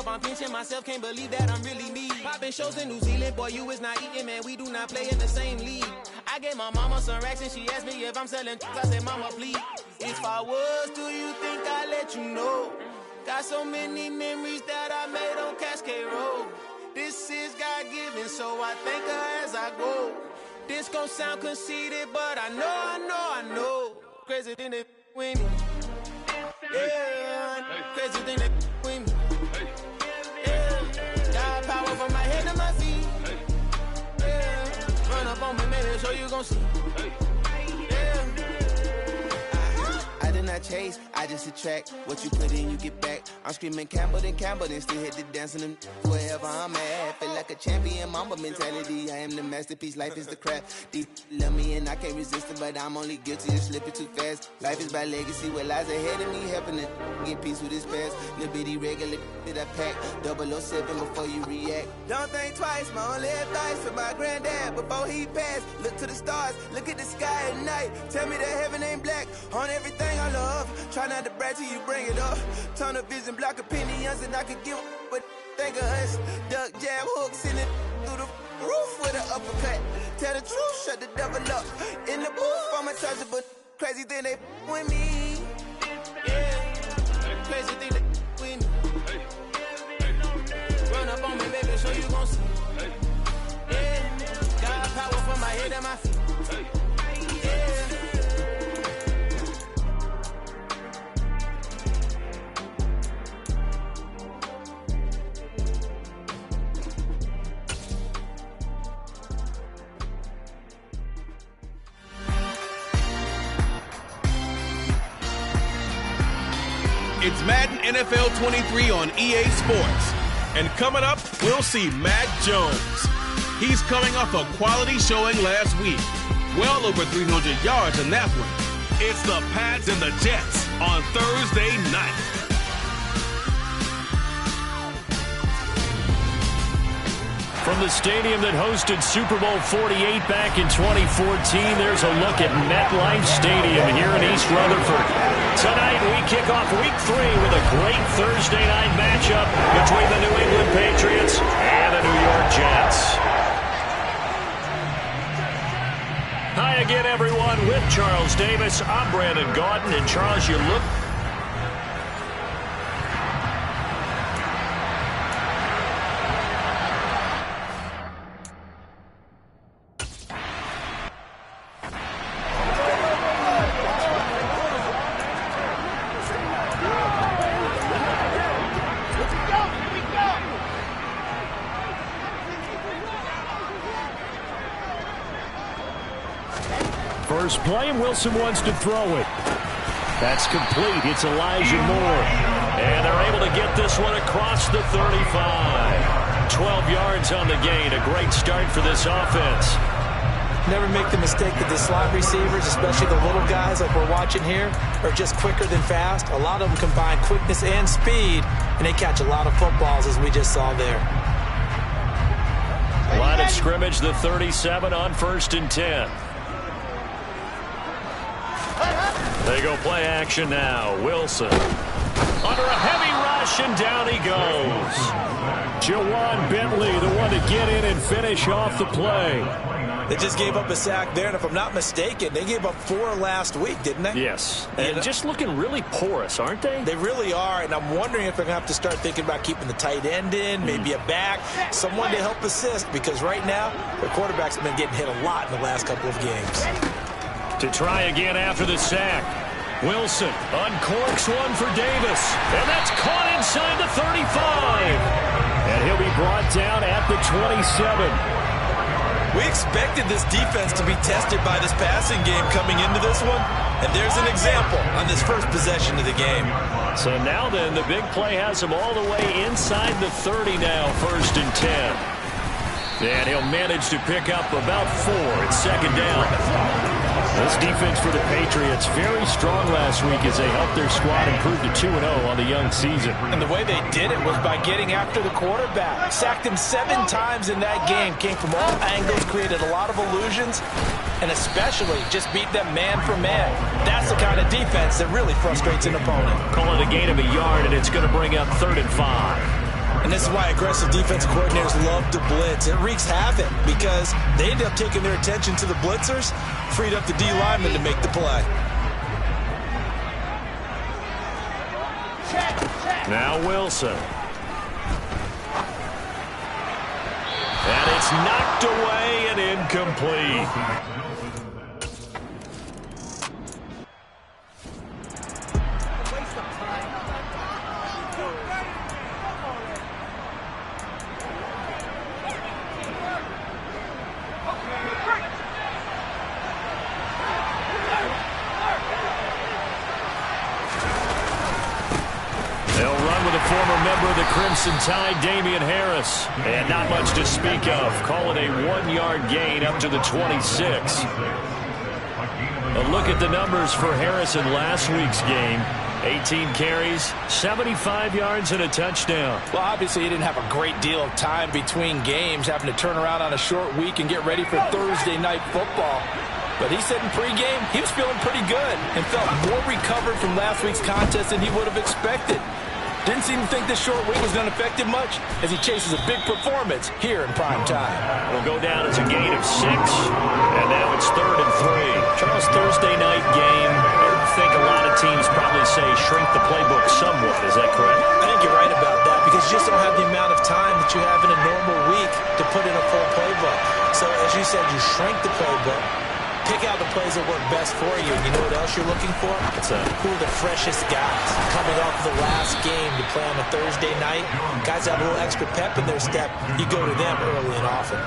up, I'm pinching myself, can't believe that I'm really me. Popping shows in New Zealand, boy, you is not eating, man, we do not play in the same league. I gave my mama some racks and she asked me if I'm selling. I said, mama, please. If I was, do you think I'd let you know? Got so many memories that I made on Cascade Road. This is God-given, so I thank her as I go. This gon' sound conceited, but I know. Crazy thing that with me. Yeah, crazy thing that with me. Yeah, got power from my head to my feet. Yeah, run up on me, maybe so you gon' see. Yeah. I did not chase, I just attract. What you put in, you get back. I'm screaming Campbell, then still hit the dancing and wherever I'm at. Feel like a champion, mamba mentality. I am the masterpiece, life is the crap. Deep love me and I can't resist it, but I'm only guilty of slipping too fast. Life is by legacy, what lies ahead of me, helping to get peace with this past. Little bitty regular that I pack, 007 before you react. Don't think twice, my only advice for my granddad before he passed. Look to the stars, look at the sky at night. Tell me that heaven ain't black on everything I love. Try not to brag till you bring it up. Tunnel vision, block opinions, and I could give but think of us. Duck jab hooks in it through the roof with an uppercut. Tell the truth, shut the devil up. In the booth, I'm untouchable. Crazy thing they with me. Yeah, crazy thing they with me. Run up on me, baby, so you gon' see. Yeah, got power from my head and my feet. It's Madden NFL 23 on EA Sports. And coming up, we'll see Mac Jones. He's coming off a quality showing last week. Well over 300 yards in that one. It's the Pats and the Jets on Thursday night. From the stadium that hosted Super Bowl 48 back in 2014, there's a look at MetLife Stadium here in East Rutherford. Tonight, we kick off Week 3 with a great Thursday night matchup between the New England Patriots and the New York Jets. Hi again, everyone. With Charles Davis, I'm Brandon Gaudin. And Charles, you look... First play, and Wilson wants to throw it. That's complete. It's Elijah Moore. And they're able to get this one across the 35. 12 yards on the gain. A great start for this offense. Never make the mistake that the slot receivers, especially the little guys like we're watching here, are just quicker than fast. A lot of them combine quickness and speed, and they catch a lot of footballs, as we just saw there. Line of scrimmage, the 37 on 1st and 10. They go play action now. Wilson under a heavy rush, and down he goes. Jawan Bentley, the one to get in and finish off the play. They just gave up a sack there, and if I'm not mistaken, they gave up 4 last week, didn't they? Yes, and just looking really porous, aren't they? They really are, and I'm wondering if they're going to have to start thinking about keeping the tight end in, maybe a back, someone to help assist, because right now, their quarterback's been getting hit a lot in the last couple of games. To try again after the sack. Wilson uncorks one for Davis, and that's caught inside the 35. And he'll be brought down at the 27. We expected this defense to be tested by this passing game coming into this one, and there's an example on this first possession of the game. So now then, the big play has him all the way inside the 30 now, 1st and 10. And he'll manage to pick up about 4 at 2nd down. This defense for the Patriots very strong last week as they helped their squad improve to 2-0 on the young season. And the way they did it was by getting after the quarterback. Sacked him 7 times in that game. Came from all angles, created a lot of illusions, and especially just beat them man for man. That's the kind of defense that really frustrates an opponent. Call it a gain of a yard, and it's going to bring up 3rd and 5. And this is why aggressive defensive coordinators love to blitz. It wreaks havoc because they end up taking their attention to the blitzers, freed up the D lineman to make the play. Now Wilson. And it's knocked away and incomplete. Former member of the Crimson Tide, Damian Harris. And not much to speak of. Call it a 1-yard gain up to the 26. A look at the numbers for Harris in last week's game. 18 carries, 75 yards, and a touchdown. Well, obviously, he didn't have a great deal of time between games, having to turn around on a short week and get ready for Thursday night football. But he said in pregame he was feeling pretty good and felt more recovered from last week's contest than he would have expected. Didn't seem to think this short week was going to affect him much as he chases a big performance here in prime time. Will go down as a gain of 6, and now it's 3rd and 3. Charles, Thursday night game, I think a lot of teams probably say shrink the playbook somewhat. Is that correct? I think you're right about that because you just don't have the amount of time that you have in a normal week to put in a full playbook. So as you said, you shrink the playbook. Pick out the plays that work best for you. And you know what else you're looking for? Who are the freshest guys coming off the last game to play on a Thursday night? Guys have a little extra pep in their step. You go to them early and often.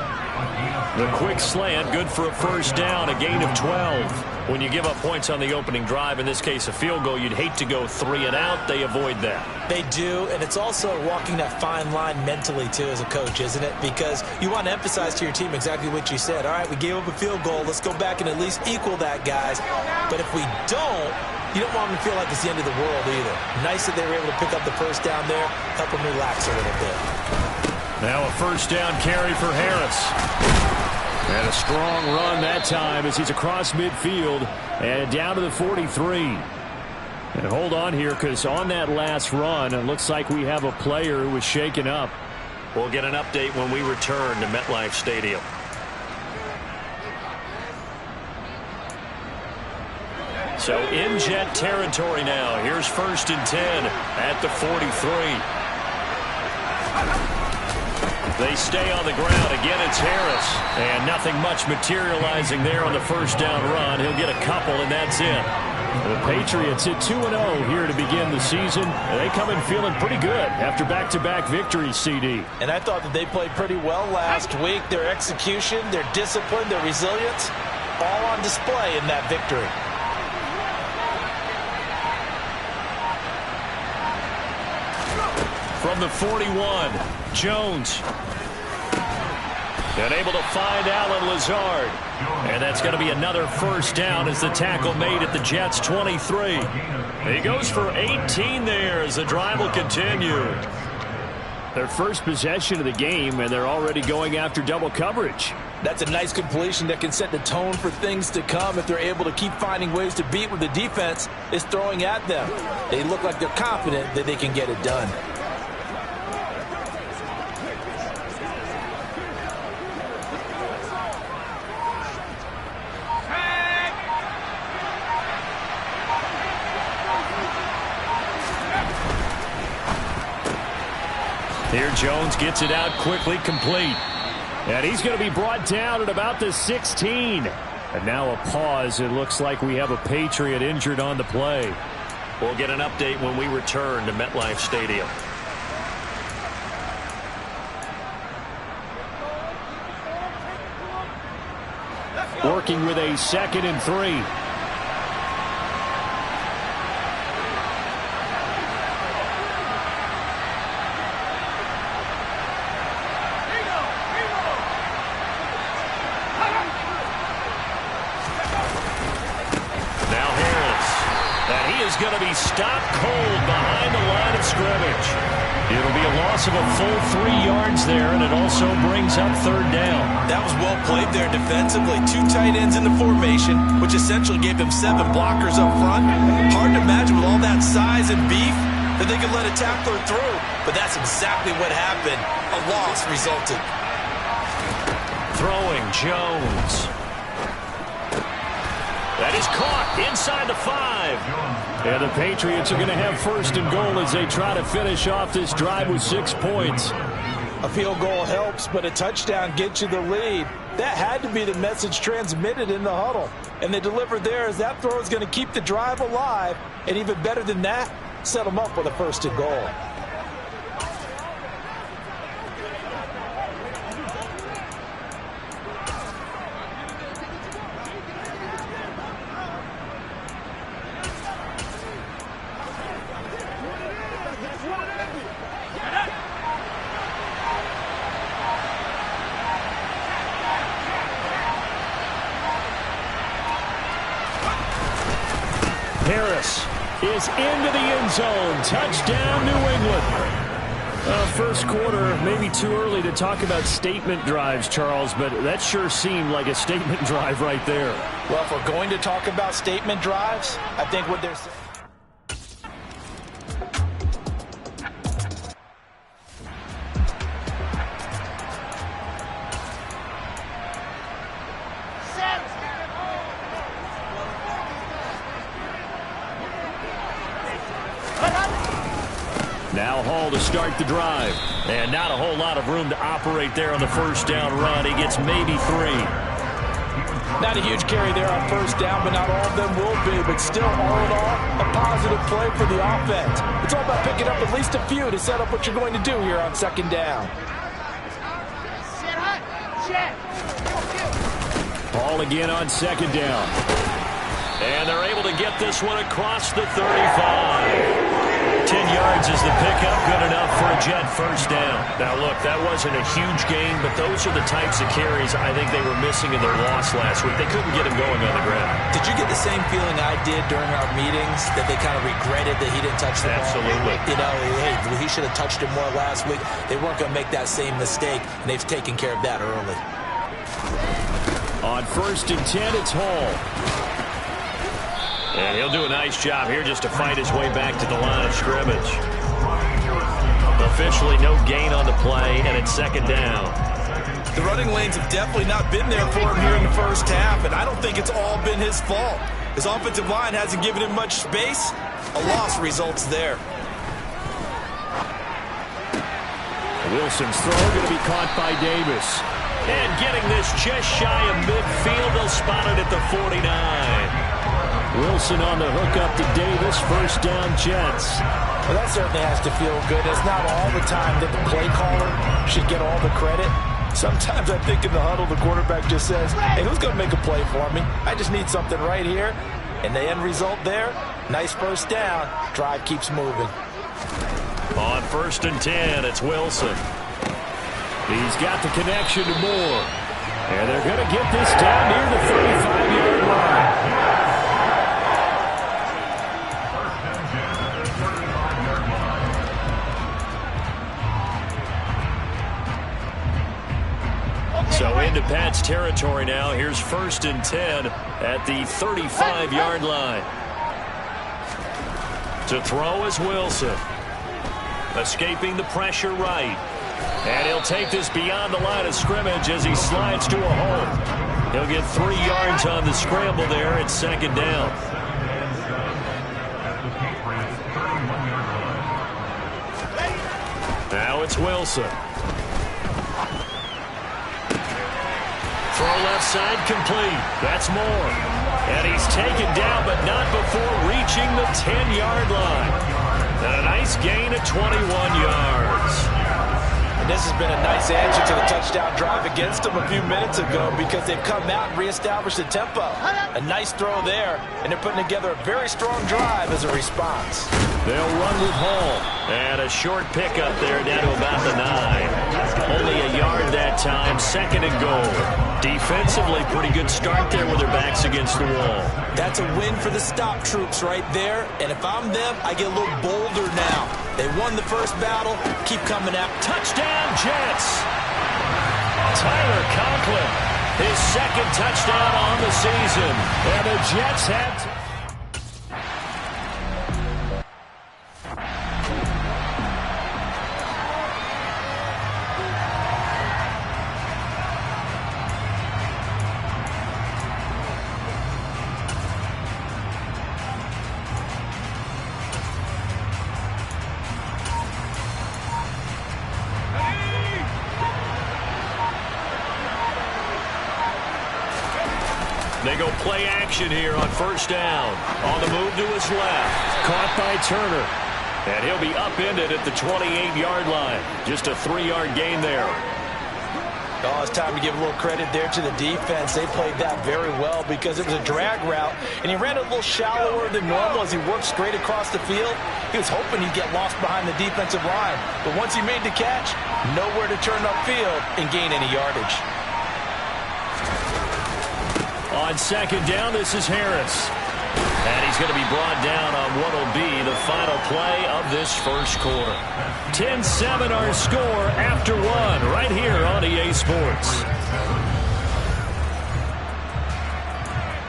The quick slant, good for a first down, a gain of 12. When you give up points on the opening drive, in this case a field goal, you'd hate to go 3 and out. They avoid that. They do, and it's also walking that fine line mentally, too, as a coach, isn't it? Because you want to emphasize to your team exactly what you said. All right, we gave up a field goal. Let's go back and at least equal that, guys. But if we don't, you don't want them to feel like it's the end of the world either. Nice that they were able to pick up the first down there, help them relax a little bit. Now a first down carry for Harris. And a strong run that time as he's across midfield and down to the 43. And hold on here because on that last run, it looks like we have a player who was shaken up. We'll get an update when we return to MetLife Stadium. So in Jet territory now. Here's 1st and 10 at the 43. They stay on the ground. Again, it's Harris. And nothing much materializing there on the first down run. He'll get a couple, and that's it. The Patriots hit 2-0 here to begin the season. And they come in feeling pretty good after back-to-back victories, CD. And I thought that they played pretty well last week. Their execution, their discipline, their resilience, all on display in that victory. From the 41, Jones. And able to find Alan Lazard. And that's going to be another first down as the tackle made at the Jets' 23. He goes for 18 there as the drive will continue. Their first possession of the game, and they're already going after double coverage. That's a nice completion that can set the tone for things to come if they're able to keep finding ways to beat what the defense is throwing at them. They look like they're confident that they can get it done. Here Jones gets it out quickly, complete. And he's going to be brought down at about the 16. And now a pause. It looks like we have a Patriot injured on the play. We'll get an update when we return to MetLife Stadium. Working with a 2nd and 3. Going to be stopped cold behind the line of scrimmage. It'll be a loss of a full 3 yards there, and it also brings up 3rd down. That was well played there defensively. 2 tight ends in the formation, which essentially gave them 7 blockers up front. Hard to imagine with all that size and beef, that they could let a tackler through, but that's exactly what happened. A loss resulted. Throwing Jones. That is caught inside the 5. And the Patriots are going to have first and goal as they try to finish off this drive with 6 points. A field goal helps, but a touchdown gets you the lead. That had to be the message transmitted in the huddle. And they delivered there as that throw is going to keep the drive alive. And even better than that, set them up with a first and goal. Harris is into the end zone. Touchdown, New England. First quarter, maybe too early to talk about statement drives, Charles, but that sure seemed like a statement drive right there. Well, if we're going to talk about statement drives, I think what they're saying. Now Hall to start the drive. And not a whole lot of room to operate there on the first down run. He gets maybe 3. Not a huge carry there on first down, but not all of them will be. But still, all in all, a positive play for the offense. It's all about picking up at least a few to set up what you're going to do here on second down. Hall again on second down. And they're able to get this one across the 35. 10 yards is the pickup, good enough for a Jet first down. Now, look, that wasn't a huge gain, but those are the types of carries I think they were missing in their loss last week. They couldn't get him going on the ground. Did you get the same feeling I did during our meetings, that they kind of regretted that he didn't touch the ball? Absolutely. You know, hey, he should have touched it more last week. They weren't going to make that same mistake, and they've taken care of that early. On first and 10, it's Hall. And he'll do a nice job here just to fight his way back to the line of scrimmage. Officially no gain on the play, and it's second down. The running lanes have definitely not been there for him here in the first half, and I don't think it's all been his fault. His offensive line hasn't given him much space. A loss results there. Wilson's throw going to be caught by Davis. And getting this just shy of midfield, they'll spot it at the 49. Wilson on the hook up to Davis. First down, Jets. Well, that certainly has to feel good. It's not all the time that the play caller should get all the credit. Sometimes I think in the huddle, the quarterback just says, hey, who's going to make a play for me? I just need something right here. And the end result there, nice first down. Drive keeps moving. On first and 10, it's Wilson. He's got the connection to Moore. And they're going to get this down near the 35-yard line. So into Pat's territory now. Here's first and 10 at the 35-yard line. To throw is Wilson. Escaping the pressure right. And he'll take this beyond the line of scrimmage as he slides to a hole. He'll get 3 yards on the scramble there. It's second down. Now it's Wilson. Throw left side complete. That's Moore. And he's taken down, but not before reaching the 10-yard line. And a nice gain of 21 yards. And this has been a nice answer to the touchdown drive against them a few minutes ago because they've come out and reestablished the tempo. A nice throw there, and they're putting together a very strong drive as a response. They'll run with Hall. And a short pickup there down to about the 9. Only a yard that time, second and goal. Defensively, pretty good start there with their backs against the wall. That's a win for the stop troops right there. And if I'm them, I get a little bolder now. They won the first battle. Keep coming out. Touchdown, Jets. Tyler Conklin, his second touchdown on the season. And the Jets have... They go play action here on first down. On the move to his left. Caught by Turner. And he'll be upended at the 28-yard line. Just a 3-yard gain there. Oh, it's time to give a little credit there to the defense. They played that very well because it was a drag route, and he ran a little shallower than normal as he worked straight across the field. He was hoping he'd get lost behind the defensive line, but once he made the catch, nowhere to turn upfield and gain any yardage. On second down, this is Harris. And he's going to be brought down on what will be the final play of this first quarter. 10-7 our score after one right here on EA Sports.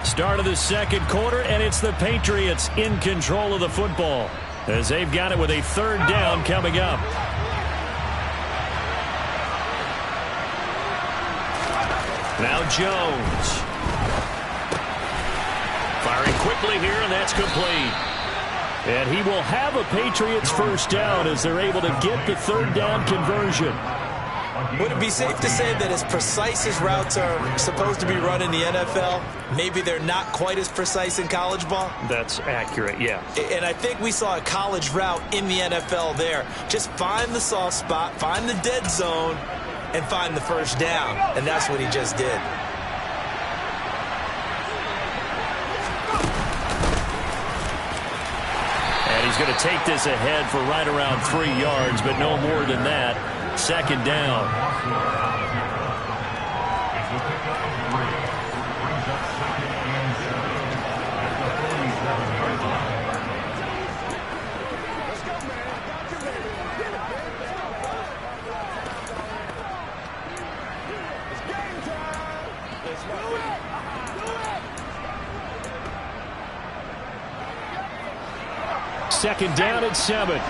Start of the second quarter, and it's the Patriots in control of the football as they've got it with a third down coming up. Now Jones. Firing quickly here, and that's complete. And he will have a Patriots first down as they're able to get the third down conversion. Would it be safe to say that as precise as routes are supposed to be run in the NFL, maybe they're not quite as precise in college ball? That's accurate, yeah. And I think we saw a college route in the NFL there. Just find the soft spot, find the dead zone, and find the first down. And that's what he just did. He's going to take this ahead for right around 3 yards, but no more than that. Second down. Second down at 7.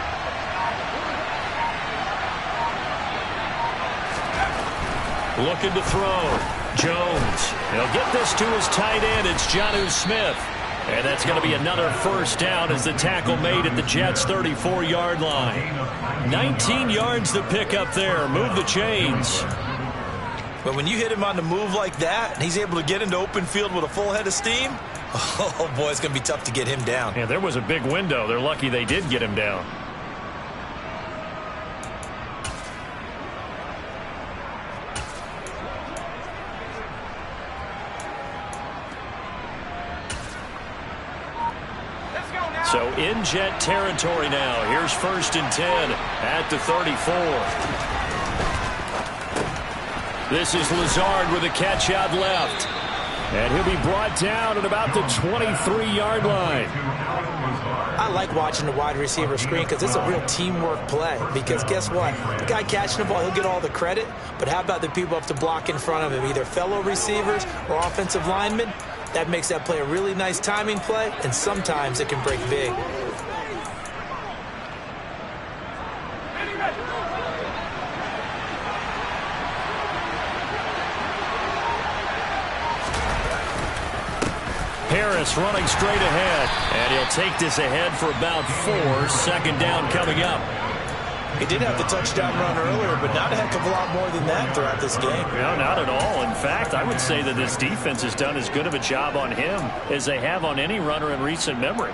Looking to throw. Jones. He'll get this to his tight end. It's Jonnu Smith. And that's going to be another first down as the tackle made at the Jets' 34-yard line. 19 yards to pick up there. Move the chains. But when you hit him on the move like that, and he's able to get into open field with a full head of steam, oh, boy, it's going to be tough to get him down. Yeah, there was a big window. They're lucky they did get him down. So in Jet territory now. Here's 1st and 10 at the 34. This is Lazard with a catch out left. And he'll be brought down at about the 23-yard line. I like watching the wide receiver screen because it's a real teamwork play. Because guess what? The guy catching the ball, he'll get all the credit. But how about the people up to block in front of him, either fellow receivers or offensive linemen? That makes that play a really nice timing play, and sometimes it can break big. Harris running straight ahead, and he'll take this ahead for about 4. Second down coming up. He did have the touchdown run earlier, but not a heck of a lot more than that throughout this game. No, not at all. In fact, I would say that this defense has done as good of a job on him as they have on any runner in recent memory.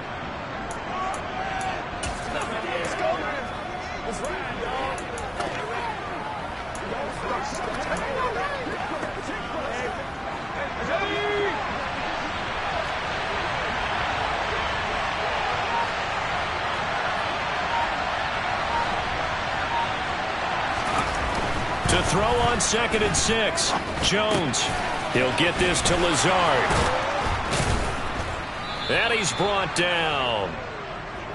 To throw on 2nd and 6. Jones. He'll get this to Lazard. And he's brought down.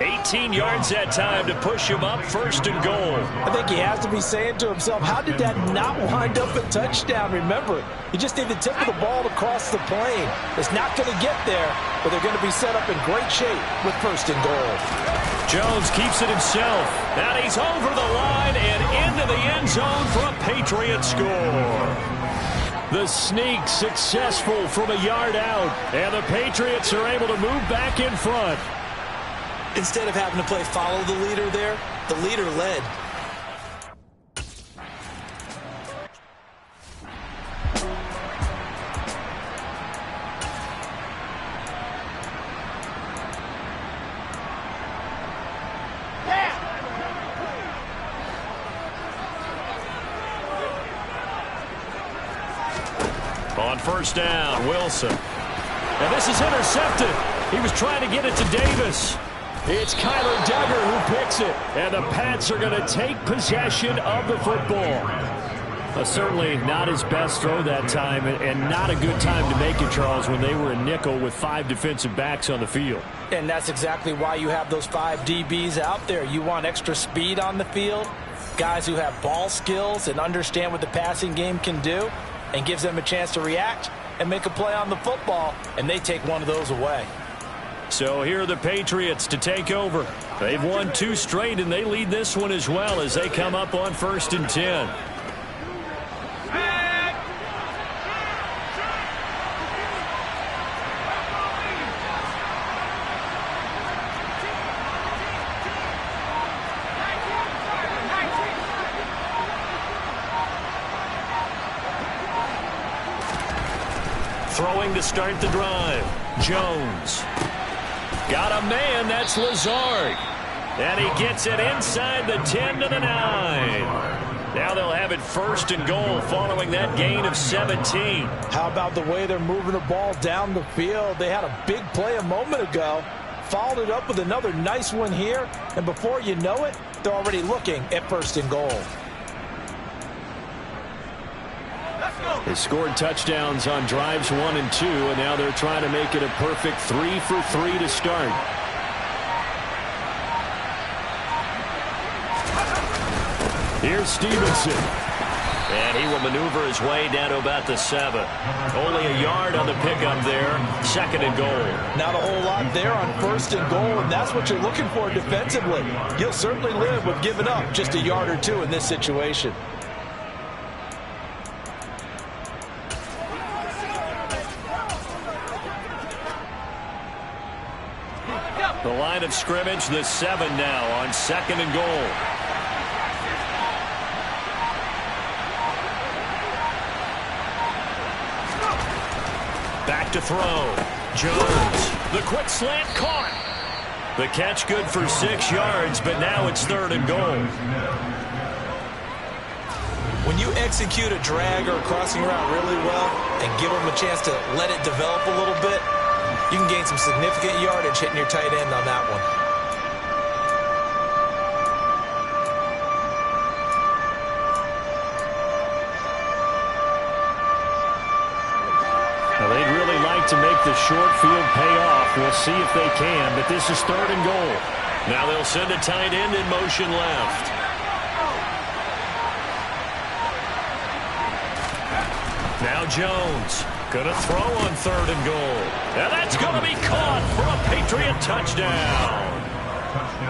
18 yards that time to push him up 1st and goal. I think he has to be saying to himself, how did that not wind up a touchdown? Remember, you just need the tip of the ball to cross the plane. It's not going to get there, but they're going to be set up in great shape with 1st and goal. Jones keeps it himself. And he's over the line and into the end zone for a Patriot score. The sneak successful from a yard out. And the Patriots are able to move back in front. Instead of having to play follow the leader there, the leader led. On first down, Wilson. And this is intercepted. He was trying to get it to Davis. It's Kyler Duggar who picks it. And the Pats are going to take possession of the football. Certainly not his best throw that time, and not a good time to make it, Charles, when they were in nickel with 5 defensive backs on the field. And that's exactly why you have those 5 DBs out there. You want extra speed on the field, guys who have ball skills and understand what the passing game can do, and gives them a chance to react and make a play on the football, and they take one of those away. So here are the Patriots to take over. They've won 2 straight, and they lead this one as well as they come up on 1st and 10. Throwing to start the drive. Jones. Got a man, that's Lazard. And he gets it inside the 10 to the 9. Now they'll have it 1st and goal following that gain of 17. How about the way they're moving the ball down the field? They had a big play a moment ago. Followed it up with another nice one here. And before you know it, they're already looking at 1st and goal. They scored touchdowns on drives 1 and 2, and now they're trying to make it a perfect 3 for 3 to start. Here's Stevenson. And he will maneuver his way down to about the 7. Only a yard on the pickup there. 2nd and goal. Not a whole lot there on 1st and goal, and that's what you're looking for defensively. You'll certainly live with giving up just a yard or 2 in this situation. The line of scrimmage, the 7 now on 2nd and goal. Back to throw. Jones. The quick slant caught. The catch good for 6 yards, but now it's 3rd and goal. When you execute a drag or a crossing route really well and give them a chance to let it develop a little bit, you can gain some significant yardage hitting your tight end on that one. Now they'd really like to make the short field pay off. We'll see if they can, but this is 3rd and goal. Now they'll send a tight end in motion left. Now Jones. Gonna throw on 3rd and goal. And that's gonna be caught for a Patriot touchdown.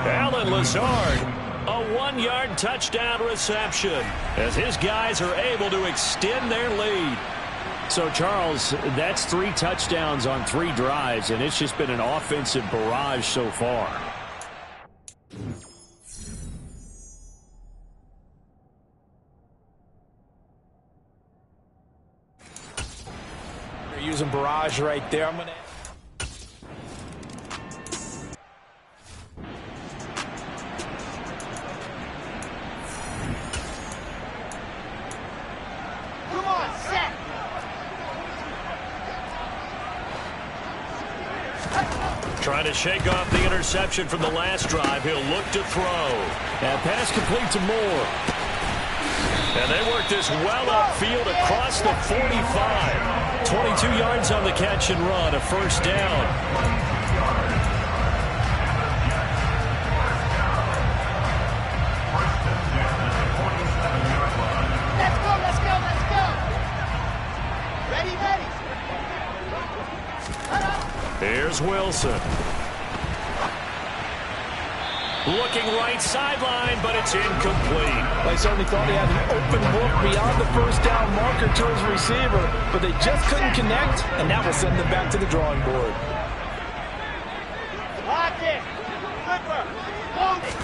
Alan Lazard, a 1-yard touchdown reception as his guys are able to extend their lead. So, Charles, that's 3 touchdowns on 3 drives, and it's just been an offensive barrage so far. Using barrage right there. I'm going to... Come on, set. Trying to shake off the interception from the last drive. He'll look to throw. And pass complete to Moore. And they work this well upfield across the 45. 22 yards on the catch and run, a 1st down. Let's go, let's go, let's go. Ready, ready. Here's Wilson. Looking right sideline, but it's incomplete. I certainly thought he had an open look beyond the 1st down marker to his receiver, but they just couldn't connect, and that will send them back to the drawing board. Lock it. Flipper. Hold it.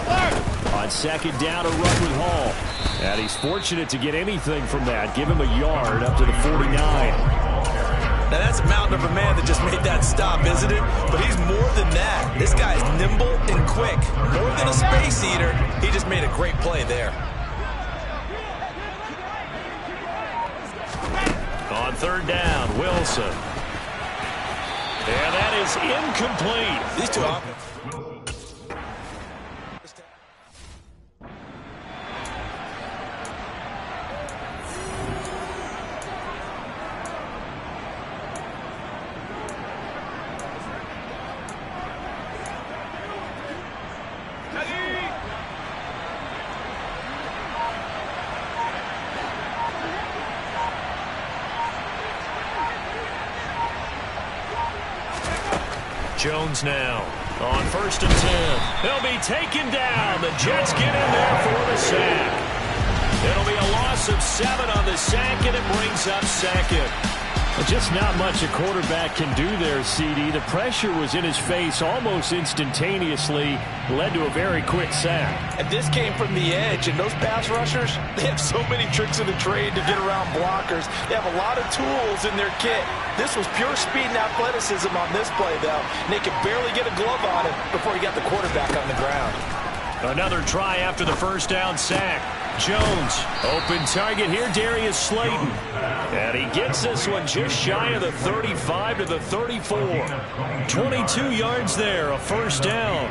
Alert. On 2nd down, a run with Hall. And he's fortunate to get anything from that. Give him a yard up to the 49. Now, that's a mountain of a man that just made that stop, isn't it? But he's more than that. This guy's nimble and quick. More than a space eater, he just made a great play there. On third down. Wilson. And that is incomplete. These two offenses. Jones now on 1st and 10. He'll be taken down. The Jets get in there for the sack. It'll be a loss of 7 on the sack, and it brings up second. Just not much a quarterback can do there, CD. The pressure was in his face almost instantaneously, led to a very quick sack. And this came from the edge, and those pass rushers, they have so many tricks of the trade to get around blockers. They have a lot of tools in their kit. This was pure speed and athleticism on this play, though. And they could barely get a glove on him before he got the quarterback on the ground. Another try after the first down sack. Jones, open target here, Darius Slayton. And he gets this one just shy of the 35 to the 34. 22 yards there, a first down.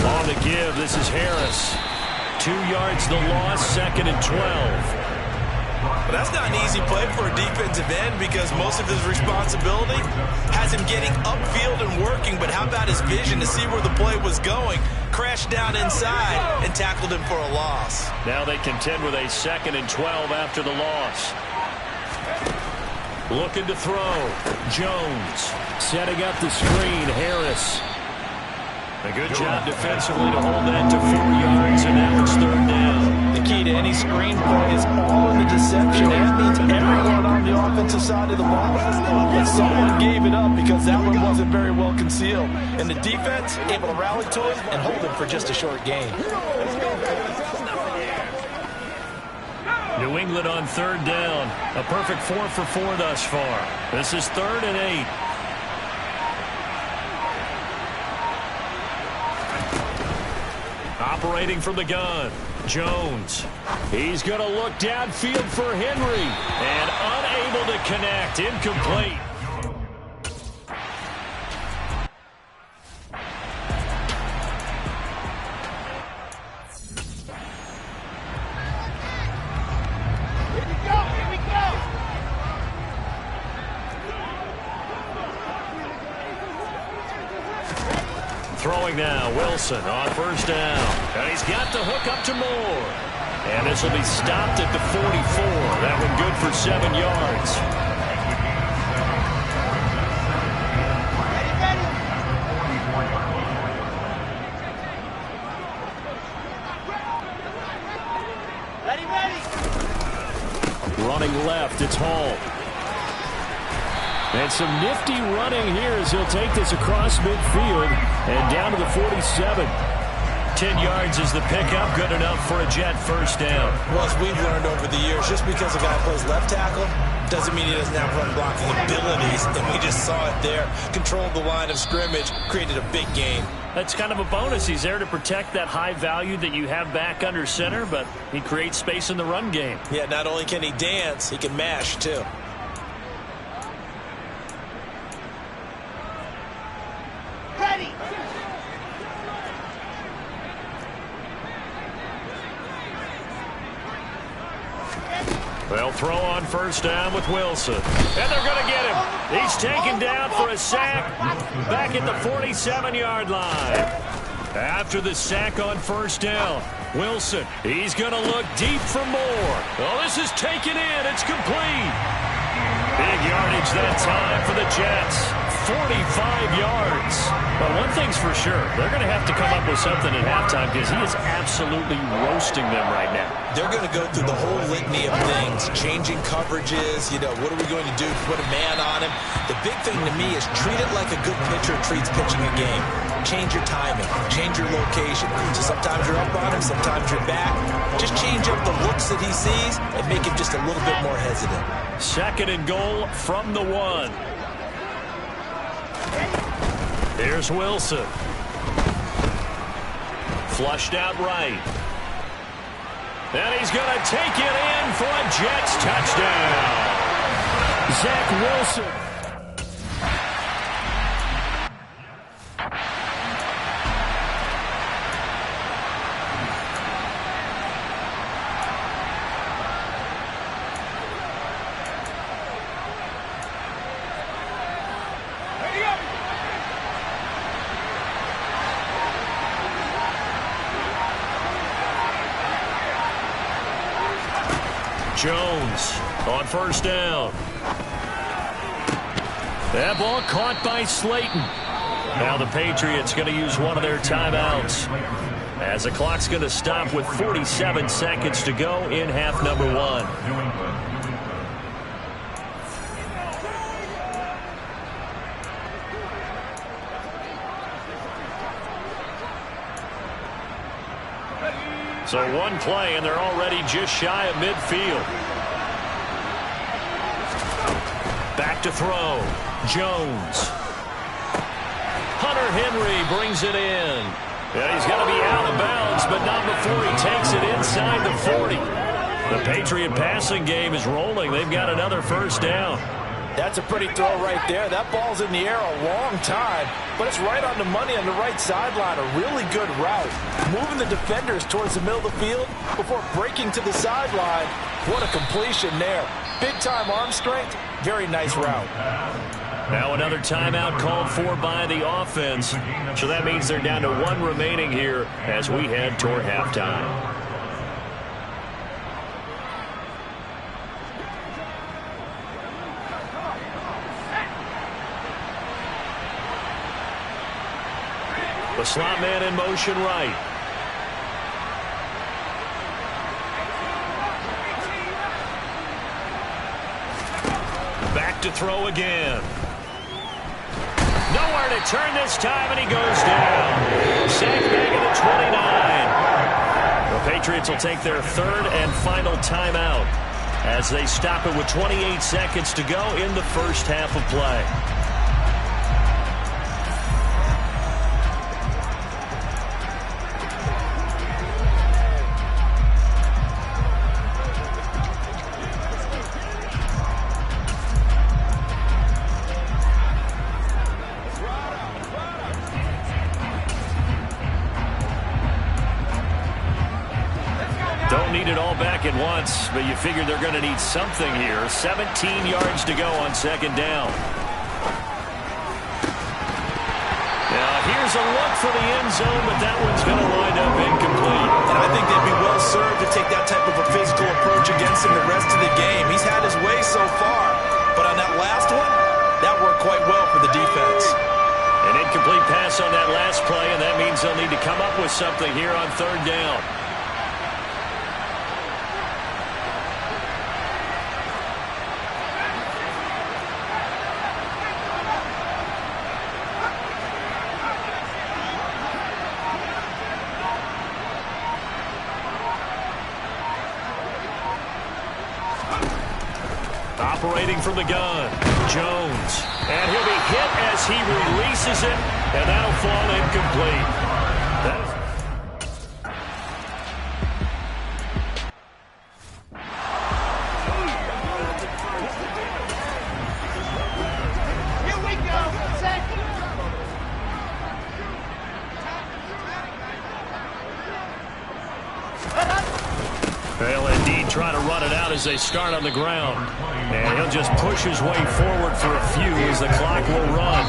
On the give, this is Harris. 2 yards the loss, 2nd and 12. But that's not an easy play for a defensive end because most of his responsibility has him getting upfield and working, but how about his vision to see where the play was going? Crashed down inside and tackled him for a loss. Now they contend with a 2nd and 12 after the loss. Looking to throw. Jones setting up the screen. Harris. A good job defensively to hold that to 4 yards, and now it's 3rd down. The key to any screen play is all in the deception. That means everyone on the offensive side of the ball. But someone gave it up because that one wasn't very well concealed. And the defense able to rally to it and hold it for just a short gain. New England on 3rd down. A perfect 4 for 4 thus far. This is 3rd and 8. Operating from the gun, Jones. He's going to look downfield for Henry. And unable to connect. Incomplete. Throwing now, Wilson on 1st down. And he's got the hook up to Moore. And this will be stopped at the 44. That one good for 7 yards. Ready. Running left, it's Hall. And some nifty running here as he'll take this across midfield and down to the 47. 10 yards is the pickup, good enough for a Jet first down. Well, as we've learned over the years, just because a guy plays left tackle doesn't mean he doesn't have run blocking abilities, and we just saw it there. Controlled the line of scrimmage, created a big gain. That's kind of a bonus. He's there to protect that high value that you have back under center, but he creates space in the run game. Yeah, not only can he dance, he can mash, too. They'll throw on 1st down with Wilson. And they're going to get him. He's taken down for a sack back at the 47-yard line. After the sack on 1st down, Wilson, he's going to look deep for more. Oh, this is taken in. It's complete. Big yardage that time for the Jets. 45 yards. But one thing's for sure, they're going to have to come up with something at halftime because he is absolutely roasting them right now. They're going to go through the whole litany of things, changing coverages, what are we going to do to put a man on him? The big thing to me is treat it like a good pitcher treats pitching a game. Change your timing, change your location. So sometimes you're up on him, sometimes you're back. Just change up the looks that he sees and make him just a little bit more hesitant. Second and goal from the 1. Here's Wilson. Flushed out right. And he's going to take it in for a Jets touchdown. Zach Wilson. Jones on first down. That ball caught by Slayton. Now the Patriots going to use one of their timeouts as the clock's going to stop with 47 seconds to go in half number 1. So one play, and they're already just shy of midfield. Back to throw. Jones. Hunter Henry brings it in. Yeah, he's going to be out of bounds, but not before he takes it inside the 40. The Patriot passing game is rolling. They've got another first down. That's a pretty throw right there. That ball's in the air a long time, but it's right on the money on the right sideline. A really good route. Moving the defenders towards the middle of the field before breaking to the sideline. What a completion there. Big-time arm strength. Very nice route. Now another timeout called for by the offense. So that means they're down to 1 remaining here as we head toward halftime. The slot man in motion right. Back to throw again. Nowhere to turn this time, and he goes down. Sacked back at the 29. The Patriots will take their third and final timeout as they stop it with 28 seconds to go in the first half of play. At once, but you figure they're going to need something here. 17 yards to go on second down. Now here's a look for the end zone, but that one's going to wind up incomplete. And I think they'd be well served to take that type of a physical approach against him the rest of the game. He's had his way so far, but on that last one, that worked quite well for the defense. An incomplete pass on that last play, and that means they'll need to come up with something here on third down. Operating from the gun, Jones. And he'll be hit as he releases it, and that'll fall incomplete. Here we go. They'll indeed try to run it out as they start on the ground. And he'll just push his way forward for a few as the clock will run.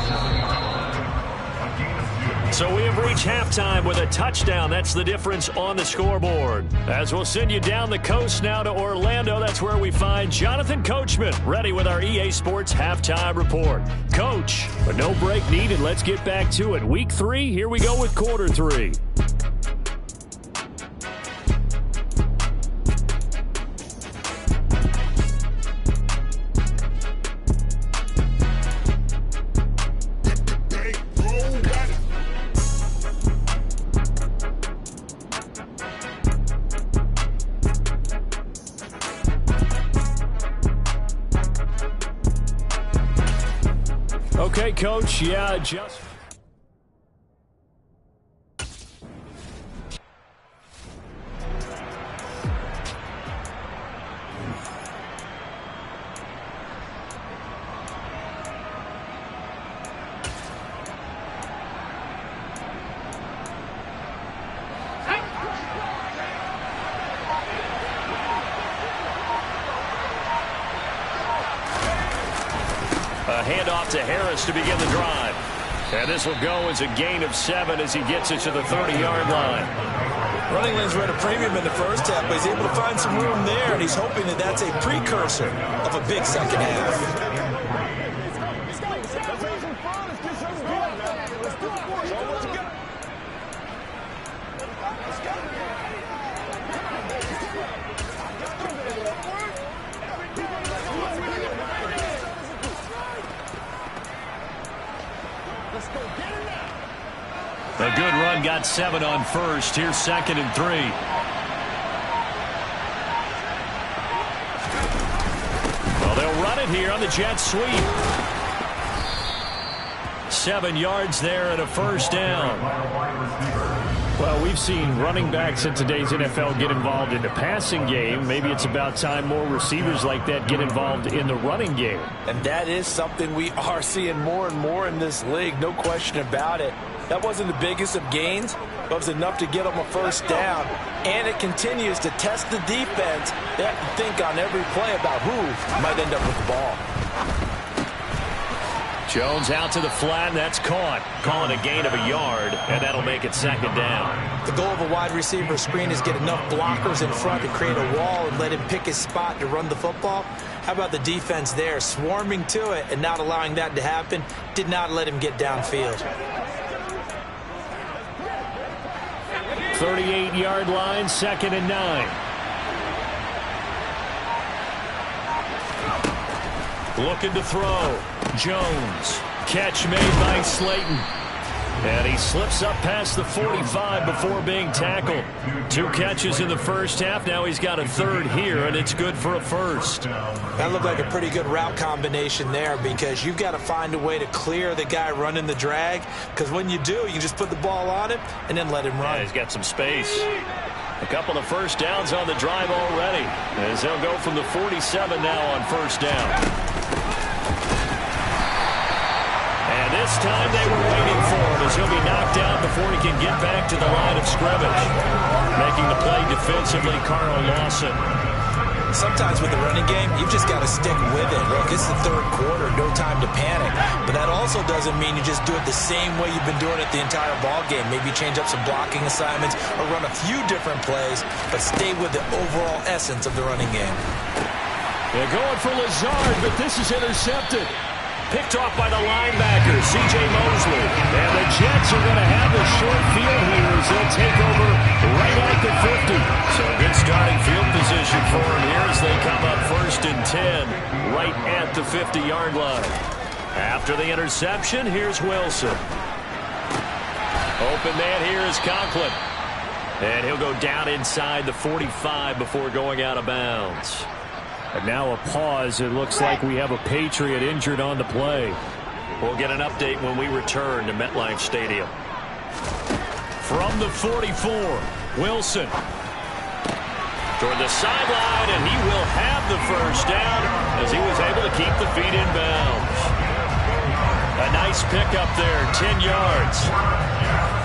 So we have reached halftime with a touchdown. That's the difference on the scoreboard. As we'll send you down the coast now to Orlando, that's where we find Jonathan Coachman ready with our EA Sports Halftime Report. Coach, but no break needed. Let's get back to it. Week 3, here we go with quarter 3. Okay, Coach, yeah, just... A handoff to Harris to begin the drive. And this will go as a gain of 7 as he gets it to the 30-yard line. Running lanes were at a premium in the first half, but he's able to find some room there, and he's hoping that that's a precursor of a big second half. A good run, got 7 on first. Here's 2nd and 3. Well, they'll run it here on the jet sweep. 7 yards there and a first down. Well, we've seen running backs in today's NFL get involved in the passing game. Maybe it's about time more receivers like that get involved in the running game. And that is something we are seeing more and more in this league, no question about it. That wasn't the biggest of gains, but it was enough to get them a first down. And it continues to test the defense. They have to think on every play about who might end up with the ball. Jones out to the flat, and that's caught. Calling a gain of a yard, and that'll make it 2nd down. The goal of a wide receiver screen is get enough blockers in front to create a wall and let him pick his spot to run the football. How about the defense there, swarming to it and not allowing that to happen? Did not let him get downfield. 38-yard line, 2nd and 9. Looking to throw. Jones. Catch made by Slayton. And he slips up past the 45 before being tackled. 2 catches in the first half. Now he's got a 3rd here, and it's good for a first. That looked like a pretty good route combination there because you've got to find a way to clear the guy running the drag. Because when you do, you just put the ball on him and then let him run. Yeah, he's got some space. A couple of first downs on the drive already, as they'll go from the 47 now on first down. And this time they were waiting for him as he'll be knocked down before he can get back to the line of scrimmage. Making the play defensively, Carl Lawson. Sometimes with the running game, you've just got to stick with it. Look, it's the 3rd quarter, no time to panic. But that also doesn't mean you just do it the same way you've been doing it the entire ball game. Maybe change up some blocking assignments or run a few different plays, but stay with the overall essence of the running game. They're going for Lazard, but this is intercepted. Picked off by the linebacker, C.J. Mosley. And the Jets are going to have the short field here as they'll take over right at the 50. So good starting field position for them here as they come up 1st and 10 right at the 50-yard line. After the interception, here's Wilson. Open man here is Conklin. And he'll go down inside the 45 before going out of bounds. And now a pause. It looks like we have a Patriot injured on the play. We'll get an update when we return to MetLife Stadium. From the 44, Wilson. Toward the sideline, and he will have the first down as he was able to keep the feet in bounds. A nice pickup there, 10 yards.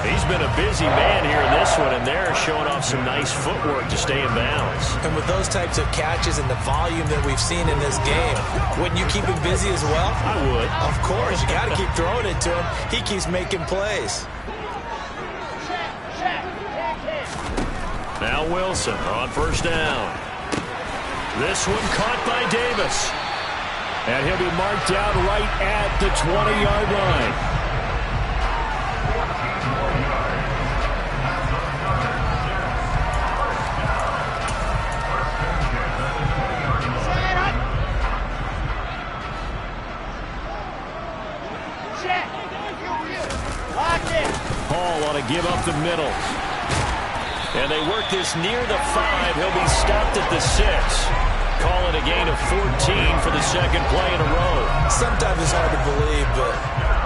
He's been a busy man here in this one, and they're showing off some nice footwork to stay in bounds. And with those types of catches and the volume that we've seen in this game, wouldn't you keep him busy as well? I would. Of course. You got to keep throwing it to him. He keeps making plays. Now Wilson on first down. This one caught by Davis. And he'll be marked down right at the 20-yard line. Hall ought to give up the middle. And they work this near the 5. He'll be stopped at the 6. Call it a gain of 14 for the second play in a row. Sometimes it's hard to believe, but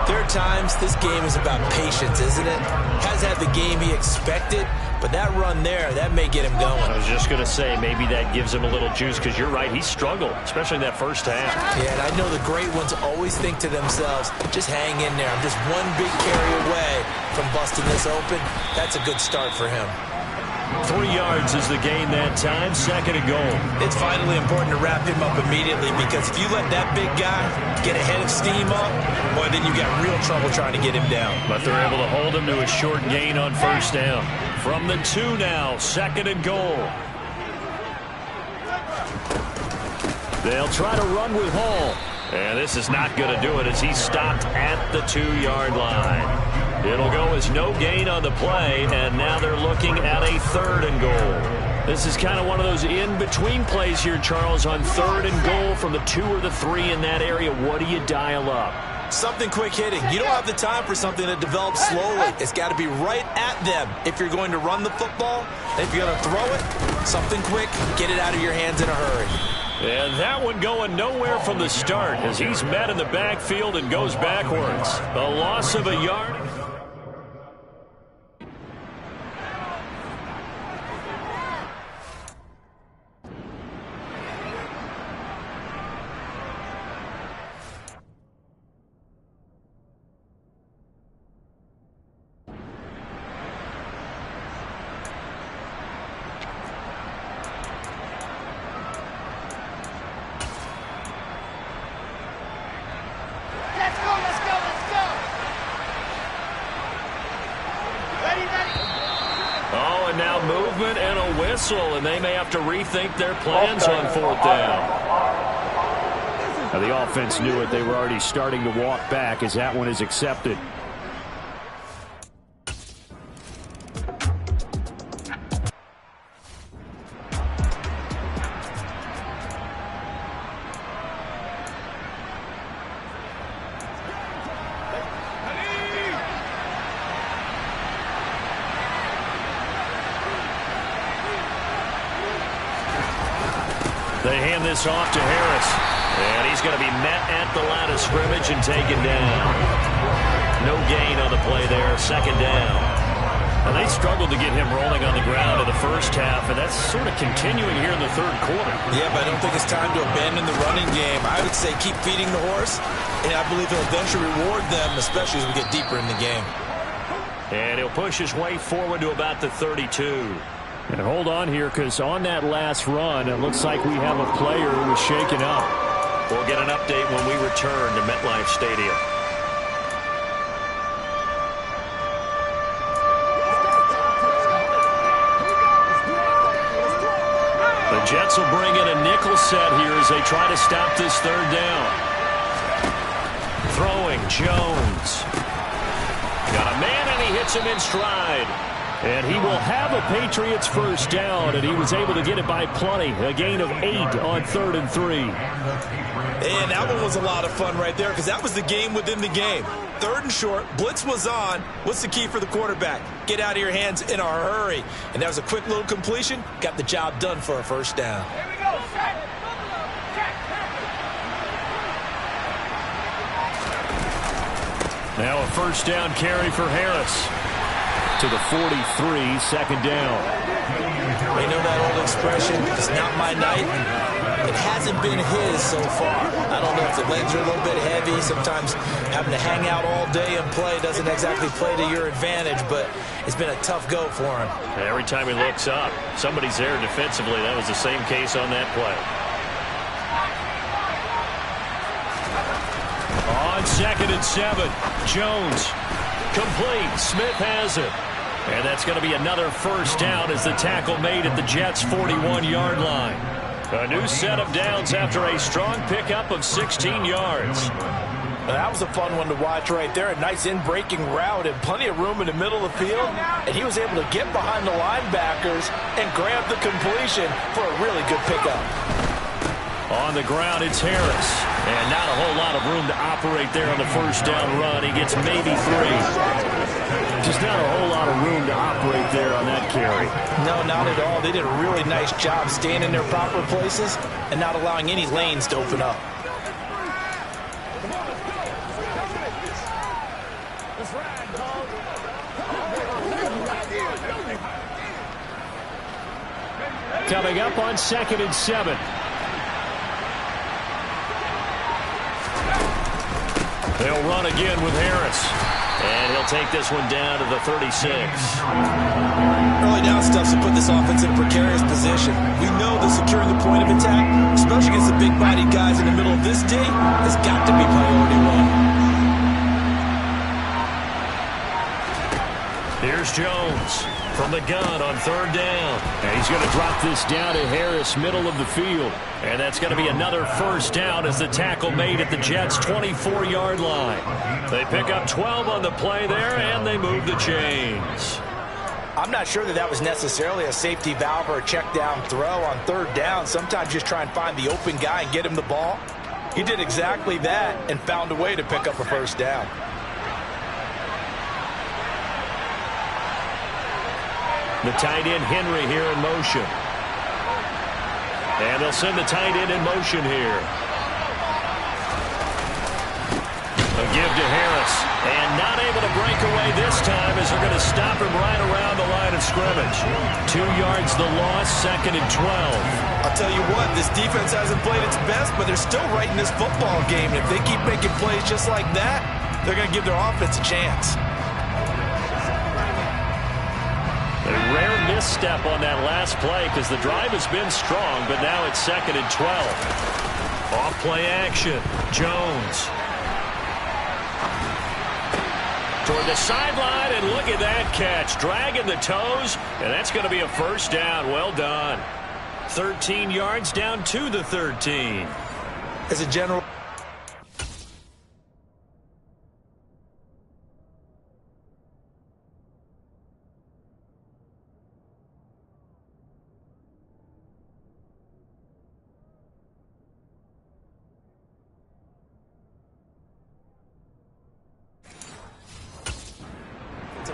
there are times this game is about patience, isn't it? Hasn't had the game he expected, but that run there, that may get him going. I was just going to say, maybe that gives him a little juice, because you're right, he struggled, especially in that first half. Yeah, and I know the great ones always think to themselves, just hang in there. I'm just one big carry away from busting this open. That's a good start for him. 3 yards is the gain that time, second and goal. It's vitally important to wrap him up immediately, because if you let that big guy get a head of steam up, boy, then you got real trouble trying to get him down. But they're able to hold him to a short gain on first down. From the 2 now, second and goal. They'll try to run with Hall. And this is not going to do it as he's stopped at the 2-yard line. It'll go as no gain on the play, and now they're looking at a third and goal. This is kind of one of those in-between plays here, Charles, on third and goal from the 2 or the 3 in that area. What do you dial up? Something quick hitting. You don't have the time for something that develops slowly. It's got to be right at them if you're going to run the football. And if you're going to throw it, something quick, get it out of your hands in a hurry. And that one going nowhere from the start as he's met in the backfield and goes backwards. A loss of a yard. And they may have to rethink their plans on fourth down. Now, the offense knew it. They were already starting to walk back as that one is accepted. They hand this off to Harris. And he's going to be met at the line of scrimmage and taken down. No gain on the play there. Second down. And they struggled to get him rolling on the ground in the first half, and that's sort of continuing here in the third quarter. Yeah, but I don't think it's time to abandon the running game. I would say keep feeding the horse, and I believe he'll eventually reward them, especially as we get deeper in the game. And he'll push his way forward to about the 32. And hold on here, because on that last run, it looks like we have a player who was shaken up. We'll get an update when we return to MetLife Stadium. The Jets will bring in a nickel set here as they try to stop this third down. Throwing, Jones. Got a man, and he hits him in stride. And he will have a Patriots first down, and he was able to get it by plenty. A gain of 8 on 3rd and 3. And that one was a lot of fun right there, because that was the game within the game. 3rd and short, blitz was on. What's the key for the quarterback? Get out of your hands in a hurry. And that was a quick little completion. Got the job done for a first down. Here we go. Check. Now a first down carry for Harris. To the 43, second down. They know that old expression, it's not my night. It hasn't been his so far. I don't know if the legs are a little bit heavy. Sometimes having to hang out all day and play doesn't exactly play to your advantage, but it's been a tough go for him. Every time he looks up, somebody's there defensively. That was the same case on that play. On 2nd and 7, Jones. Complete. Smith has it. And that's going to be another first down as the tackle made at the Jets' 41-yard line. A new set of downs after a strong pickup of 16 yards. That was a fun one to watch right there. A nice in-breaking route and plenty of room in the middle of the field. And he was able to get behind the linebackers and grab the completion for a really good pickup. On the ground, it's Harris. And not a whole lot of room to operate there on the first down run. He gets maybe 3. Just not a whole lot of room to operate there on that carry. No, not at all. They did a really nice job staying in their proper places and not allowing any lanes to open up. Coming up on 2nd and 7. They'll run again with Harris. And he'll take this one down to the 36. Early down stuff to put this offense in a precarious position. We know that securing the point of attack, especially against the big-bodied guys in the middle of this D, has got to be priority 1. Here's Jones from the gun on 3rd down. And he's going to drop this down to Harris, middle of the field. And that's going to be another first down as the tackle made at the Jets' 24-yard line. They pick up 12 on the play there, and they move the chains. I'm not sure that was necessarily a safety valve or a check down throw on 3rd down. Sometimes just try and find the open guy and get him the ball. He did exactly that and found a way to pick up a first down. The tight end, Henry, here in motion. And they'll send the tight end in motion here. A give to Harris. And not able to break away this time as they're going to stop him right around the line of scrimmage. 2 yards the loss, 2nd and 12. I'll tell you what, this defense hasn't played its best, but they're still right in this football game. And if they keep making plays just like that, they're going to give their offense a chance. A rare misstep on that last play because the drive has been strong, but now it's 2nd and 12. Off play action. Jones. Toward the sideline, and look at that catch. Dragging the toes, and that's going to be a first down. Well done. 13 yards down to the 13. As a general...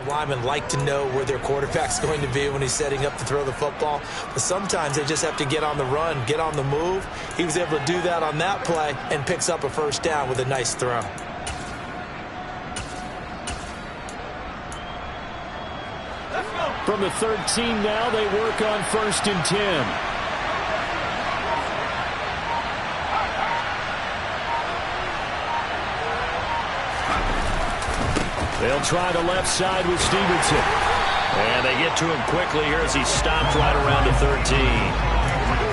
linemen like to know where their quarterback's going to be when he's setting up to throw the football. But sometimes they just have to get on the run, get on the move. He was able to do that on that play and picks up a first down with a nice throw. From the 13 now, they work on 1st and 10. They'll try the left side with Stevenson. And they get to him quickly here as he stopped right around the 13.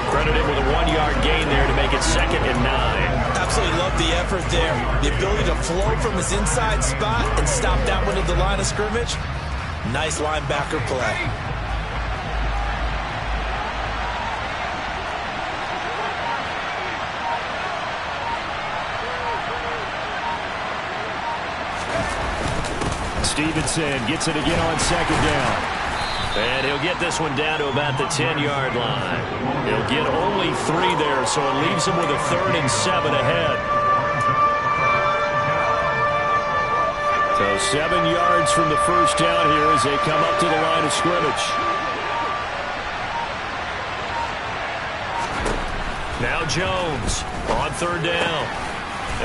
Credit him with a 1-yard gain there to make it 2nd and 9. Absolutely love the effort there. The ability to flow from his inside spot and stop that one at the line of scrimmage. Nice linebacker play. Stevenson gets it again on 2nd down. And he'll get this one down to about the 10-yard line. He'll get only 3 there, so it leaves him with a 3rd and 7 ahead. So 7 yards from the first down here as they come up to the line of scrimmage. Now Jones on 3rd down.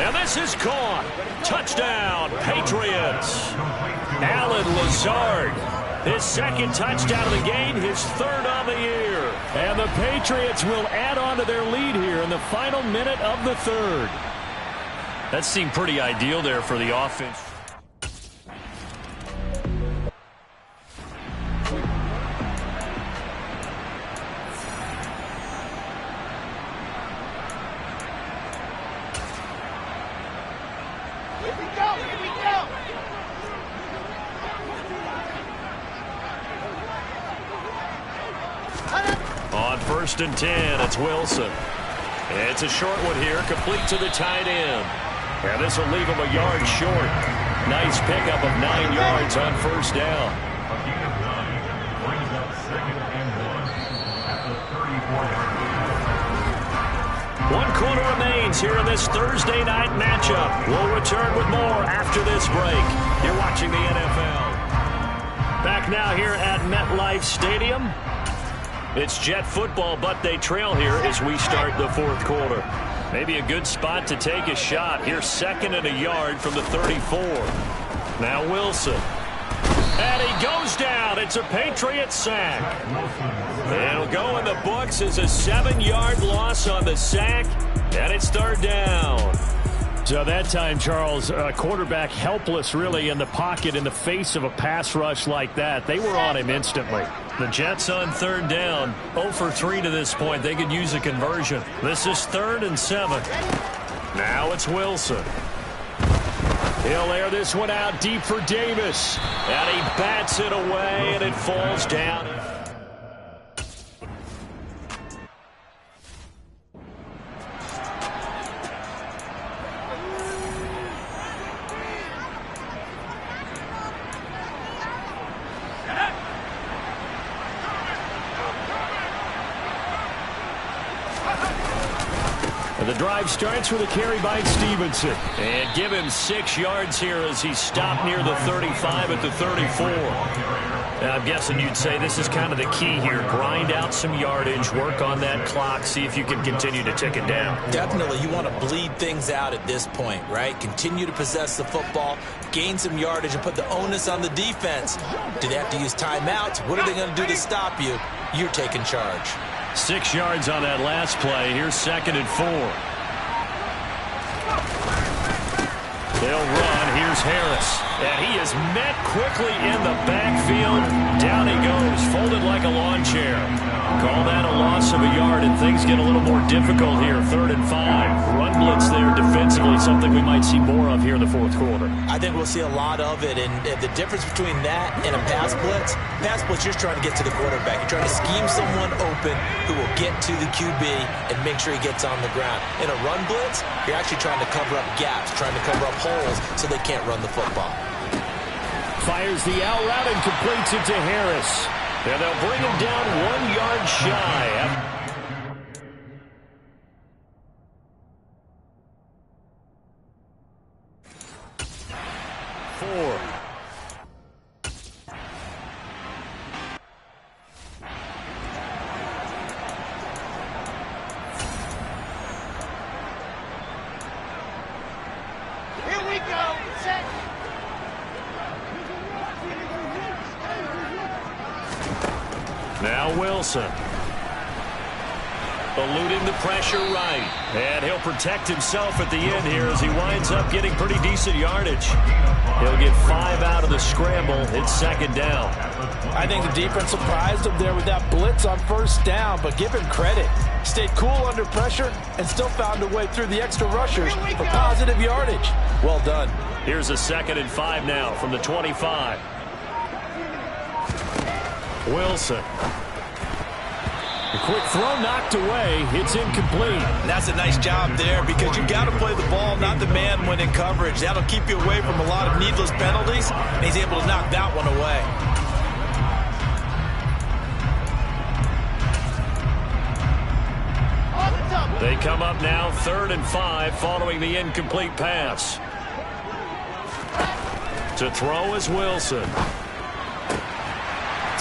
And this is caught. Touchdown, Patriots. Alan Lazard, his 2nd touchdown of the game, his 3rd on the year. And the Patriots will add on to their lead here in the final minute of the 3rd. That seemed pretty ideal there for the offense. On 1st and 10, it's Wilson. It's a short one here, complete to the tight end. And this will leave him a yard short. Nice pickup of 9 yards on 1st down. One quarter remains here in this Thursday night matchup. We'll return with more after this break. You're watching the NFL. Back now here at MetLife Stadium. It's Jet football, but they trail here as we start the 4th quarter. Maybe a good spot to take a shot. Here's 2nd and a yard from the 34. Now Wilson. And he goes down. It's a Patriot sack. It'll go in the books as a 7-yard loss on the sack, and it's 3rd down. So that time, Charles, quarterback helpless really in the pocket in the face of a pass rush like that. They were on him instantly. The Jets on 3rd down, 0 for 3 to this point. They could use a conversion. This is 3rd and 7. Now it's Wilson. He'll air this one out deep for Davis. And he bats it away, and it falls down. The drive starts with a carry by Stevenson. And give him 6 yards here as he stopped near the 35 at the 34. I'm guessing you'd say this is kind of the key here. Grind out some yardage, work on that clock, see if you can continue to tick it down. Definitely, you want to bleed things out at this point, right? Continue to possess the football, gain some yardage, and put the onus on the defense. Do they have to use timeouts? What are they going to do to stop you? You're taking charge. 6 yards on that last play. Here's 2nd and 4. They'll run. Here's Harris. And he is met quickly in the backfield. Down he goes, folded like a lawn chair. Call that a loss of a yard, and things get a little more difficult here. 3rd and 5. Run blitz there defensively, something we might see more of here in the 4th quarter. I think we'll see a lot of it, and the difference between that and a pass blitz, you're trying to get to the quarterback. You're trying to scheme someone open who will get to the QB and make sure he gets on the ground. In a run blitz, you're actually trying to cover up gaps, trying to cover up holes so they can't run the football. Fires the out route and completes it to Harris. And they'll bring him down 1 yard shy. Here we go. Set. Now Wilson. Eluding the pressure right. And he'll protect himself at the end here as he winds up getting pretty decent yardage. He'll get 5 out of the scramble. It's 2nd down. I think the defense surprised him there with that blitz on 1st down, but give him credit. Stayed cool under pressure and still found a way through the extra rushers for positive yardage. Well done. Here's a 2nd and 5 now from the 25. Wilson. A quick throw knocked away. It's incomplete. And that's a nice job there because you've got to play the ball, not the man when in coverage. That'll keep you away from a lot of needless penalties, and he's able to knock that one away. They come up now 3rd and 5 following the incomplete pass. To throw is Wilson.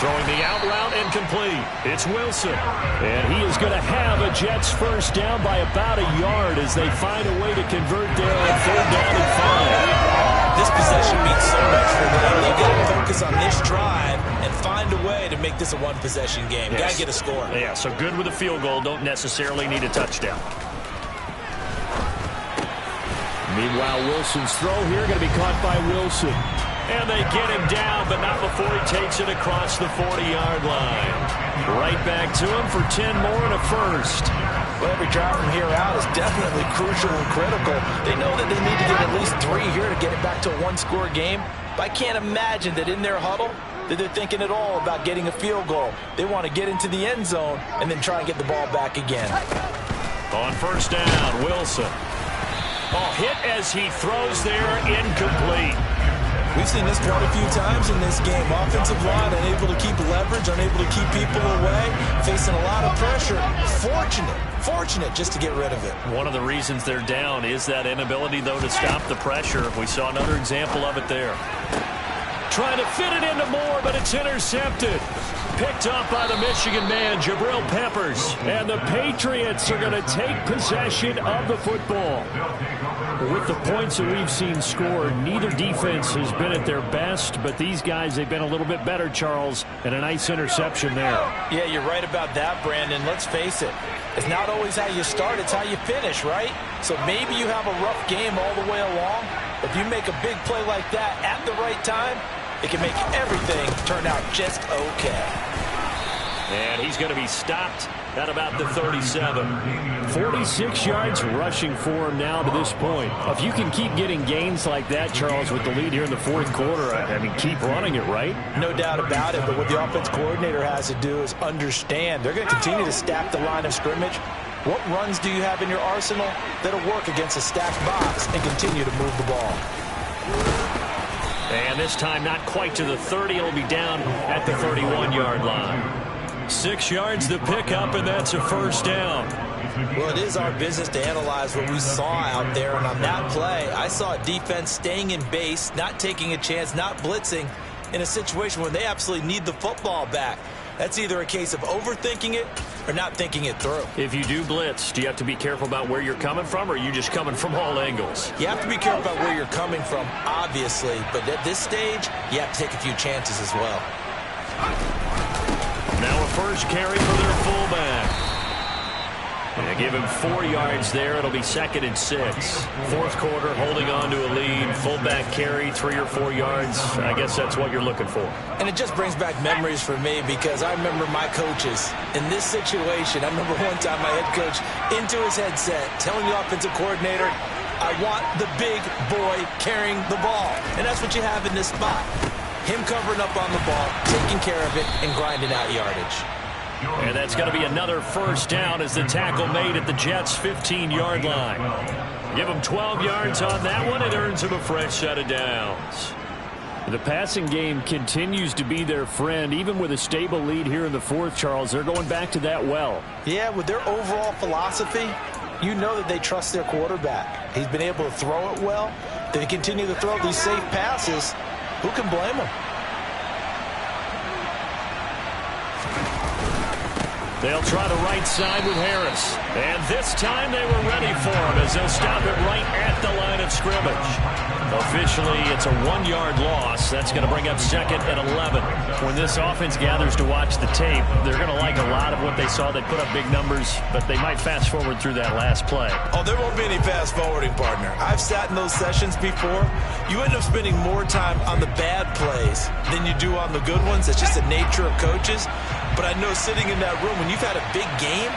Throwing the out route incomplete. It's Wilson. And he is going to have a Jets 1st down by about a yard as they find a way to convert there on 3rd down and 5. This possession means so much for them. They've got to focus on this drive and find a way to make this a one-possession game. Yes. Got to get a score. Yeah, so good with a field goal. Don't necessarily need a touchdown. Meanwhile, Wilson's throw here going to be caught by Wilson. And they get him down, but not before he takes it across the 40-yard line. Right back to him for 10 more and a 1st. Well, every drive from here out is definitely crucial and critical. They know that they need to get at least 3 here to get it back to a one-score game. But I can't imagine that in their huddle, that they're thinking at all about getting a field goal. They want to get into the end zone and then try and get the ball back again. On first down, Wilson. Oh, hit as he throws there, incomplete. We've seen this quite a few times in this game. Offensive line unable to keep leverage, unable to keep people away, facing a lot of pressure. Fortunate just to get rid of it. One of the reasons they're down is that inability, though, to stop the pressure. We saw another example of it there. Trying to fit it into Moore, but it's intercepted. Picked up by the Michigan man, Jabril Peppers. And the Patriots are going to take possession of the football. With the points that we've seen scored, neither defense has been at their best, but these guys, they've been a little bit better, Charles, and a nice interception there. Yeah, you're right about that, Brandon. Let's face it. It's not always how you start, it's how you finish, right? So maybe you have a rough game all the way along. If you make a big play like that at the right time, it can make everything turn out just okay. And he's going to be stopped at about the 37. 46 yards rushing for him now to this point. If you can keep getting gains like that, Charles, with the lead here in the fourth quarter, I mean, keep running it, right? No doubt about it, but what the offense coordinator has to do is understand. They're going to continue to stack the line of scrimmage. What runs do you have in your arsenal that'll work against a stacked box and continue to move the ball? And this time not quite to the 30. It'll be down at the 31-yard line. 6 yards to pick up, and that's a first down. Well, it is our business to analyze what we saw out there, and on that play, I saw a defense staying in base, not taking a chance, not blitzing in a situation where they absolutely need the football back. That's either a case of overthinking it or not thinking it through. If you do blitz, do you have to be careful about where you're coming from, or are you just coming from all angles? You have to be careful about where you're coming from, obviously, but at this stage, you have to take a few chances as well. Now a first carry for their fullback. And give him 4 yards there. It'll be 2nd and 6. Fourth quarter, holding on to a lead. Fullback carry, 3 or 4 yards. I guess that's what you're looking for. And it just brings back memories for me because I remember my coaches in this situation. I remember one time my head coach into his headset telling the offensive coordinator, I want the big boy carrying the ball. And that's what you have in this spot. Him covering up on the ball, taking care of it, and grinding out yardage. And that's going to be another first down as the tackle made at the Jets' 15-yard line. Give him 12 yards on that one. It earns him a fresh set of downs. The passing game continues to be their friend. Even with a stable lead here in the fourth, Charles, they're going back to that well. Yeah, with their overall philosophy, you know that they trust their quarterback. He's been able to throw it well. They continue to throw these safe passes. Who can blame them? They'll try the right side with Harris. And this time they were ready for him as they'll stop it right at the line of scrimmage. Officially, it's a 1-yard loss. That's going to bring up 2nd and 11. When this offense gathers to watch the tape, they're going to like a lot of what they saw. They put up big numbers, but they might fast forward through that last play. Oh, there won't be any fast forwarding, partner. I've sat in those sessions before. You end up spending more time on the bad plays than you do on the good ones. It's just the nature of coaches. But I know sitting in that room, when you've had a big game,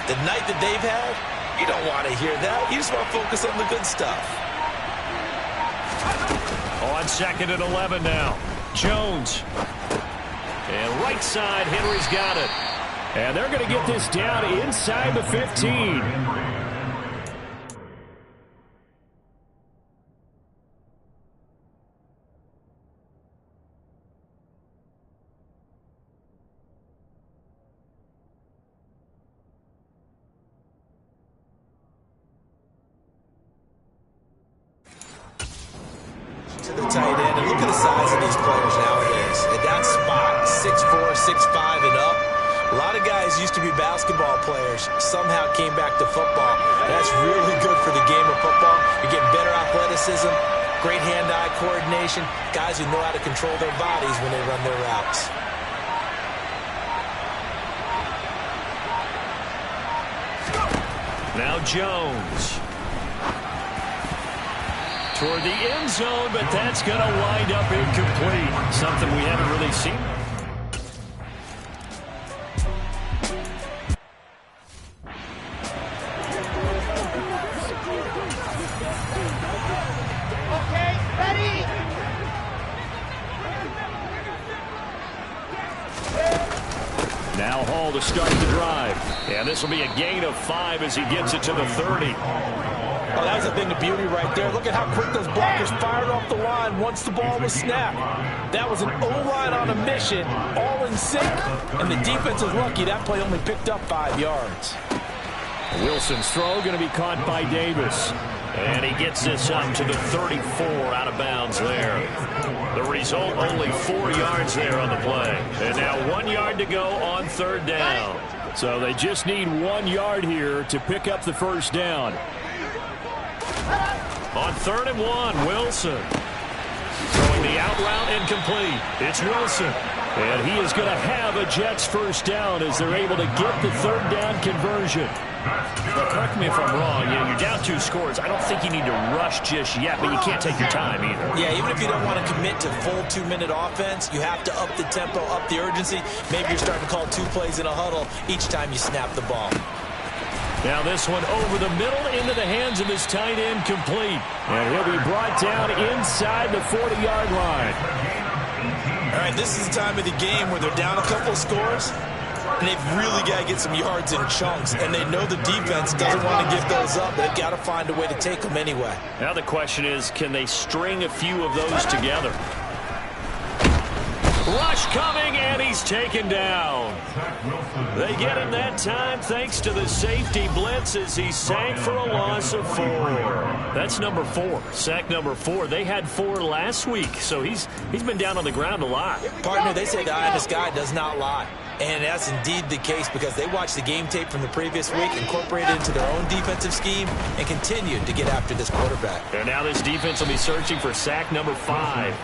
the night that they've had, you don't want to hear that. You just want to focus on the good stuff. On 2nd and 11 now. Jones. And right side, Henry's got it. And they're going to get this down inside the 15. To the tight end, and look at the size of these players nowadays. At that spot, 6'4", 6'5", and up. A lot of guys used to be basketball players, somehow came back to football. That's really good for the game of football. You're getting better athleticism, great hand-eye coordination, guys who know how to control their bodies when they run their routes. Now Jones. Toward the end zone, but that's going to wind up incomplete. Something we haven't really seen. Okay, ready? to start the drive. And this will be a gain of 5 as he gets it to the 30. Oh, that was a thing of beauty right there. Look at how quick those blockers fired off the line once the ball was snapped. That was an O-line on a mission, all in sync, and the defense is lucky that play only picked up 5 yards. Wilson's throw going to be caught by Davis. And he gets this up to the 34 out of bounds there. The result, only 4 yards there on the play. And now 1 yard to go on 3rd down. So they just need 1 yard here to pick up the first down. On 3rd and 1, Wilson. Throwing the out route incomplete. It's Wilson. And he is going to have a Jets first down as they're able to get the 3rd down conversion. Well, correct me if I'm wrong. You're down 2 scores. I don't think you need to rush just yet, but you can't take your time either. Yeah, even if you don't want to commit to full 2-minute offense, you have to up the tempo, up the urgency. Maybe you're starting to call 2 plays in a huddle each time you snap the ball. Now this one over the middle into the hands of his tight end, complete. And he'll be brought down inside the 40-yard line. All right, this is the time of the game where they're down a couple of scores, and they've really got to get some yards in chunks, and they know the defense doesn't want to give those up. They've got to find a way to take them anyway. Now the question is, can they string a few of those together? Rush coming, and he's taken down. They get him that time thanks to the safety blitz as he sank for a loss of 4. That's number 4, sack number 4. They had 4 last week, so he's been down on the ground a lot. Partner, they say the eye in the sky does not lie. And that's indeed the case because they watched the game tape from the previous week, incorporated it into their own defensive scheme, and continued to get after this quarterback. And now this defense will be searching for sack number 5.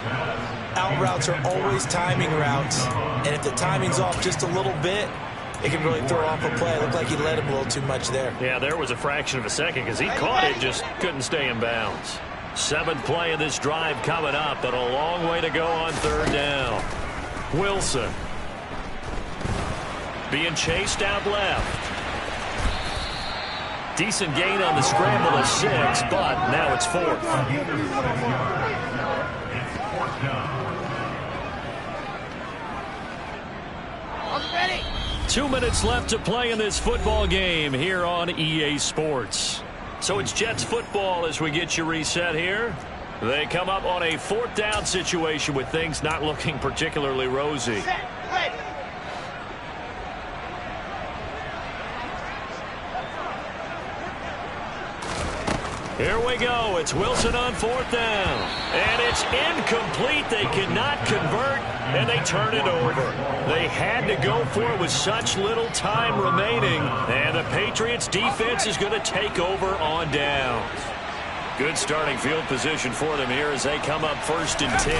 Out routes are always timing routes, and if the timing's off just a little bit, it can really throw off a play. It looked like he led him a little too much there. Yeah, there was a fraction of a second because he caught it, just couldn't stay in bounds. 7th play of this drive coming up, but a long way to go on 3rd down. Wilson being chased out left. Decent gain on the scramble of 6, but now it's 4th. 2 minutes left to play in this football game here on EA Sports. So it's Jets football as we get you reset here. They come up on a 4th down situation with things not looking particularly rosy. Here we go. It's Wilson on 4th down. And it's incomplete. They cannot convert, and they turn it over. They had to go for it with such little time remaining. And the Patriots defense is going to take over on downs. Good starting field position for them here as they come up 1st and 10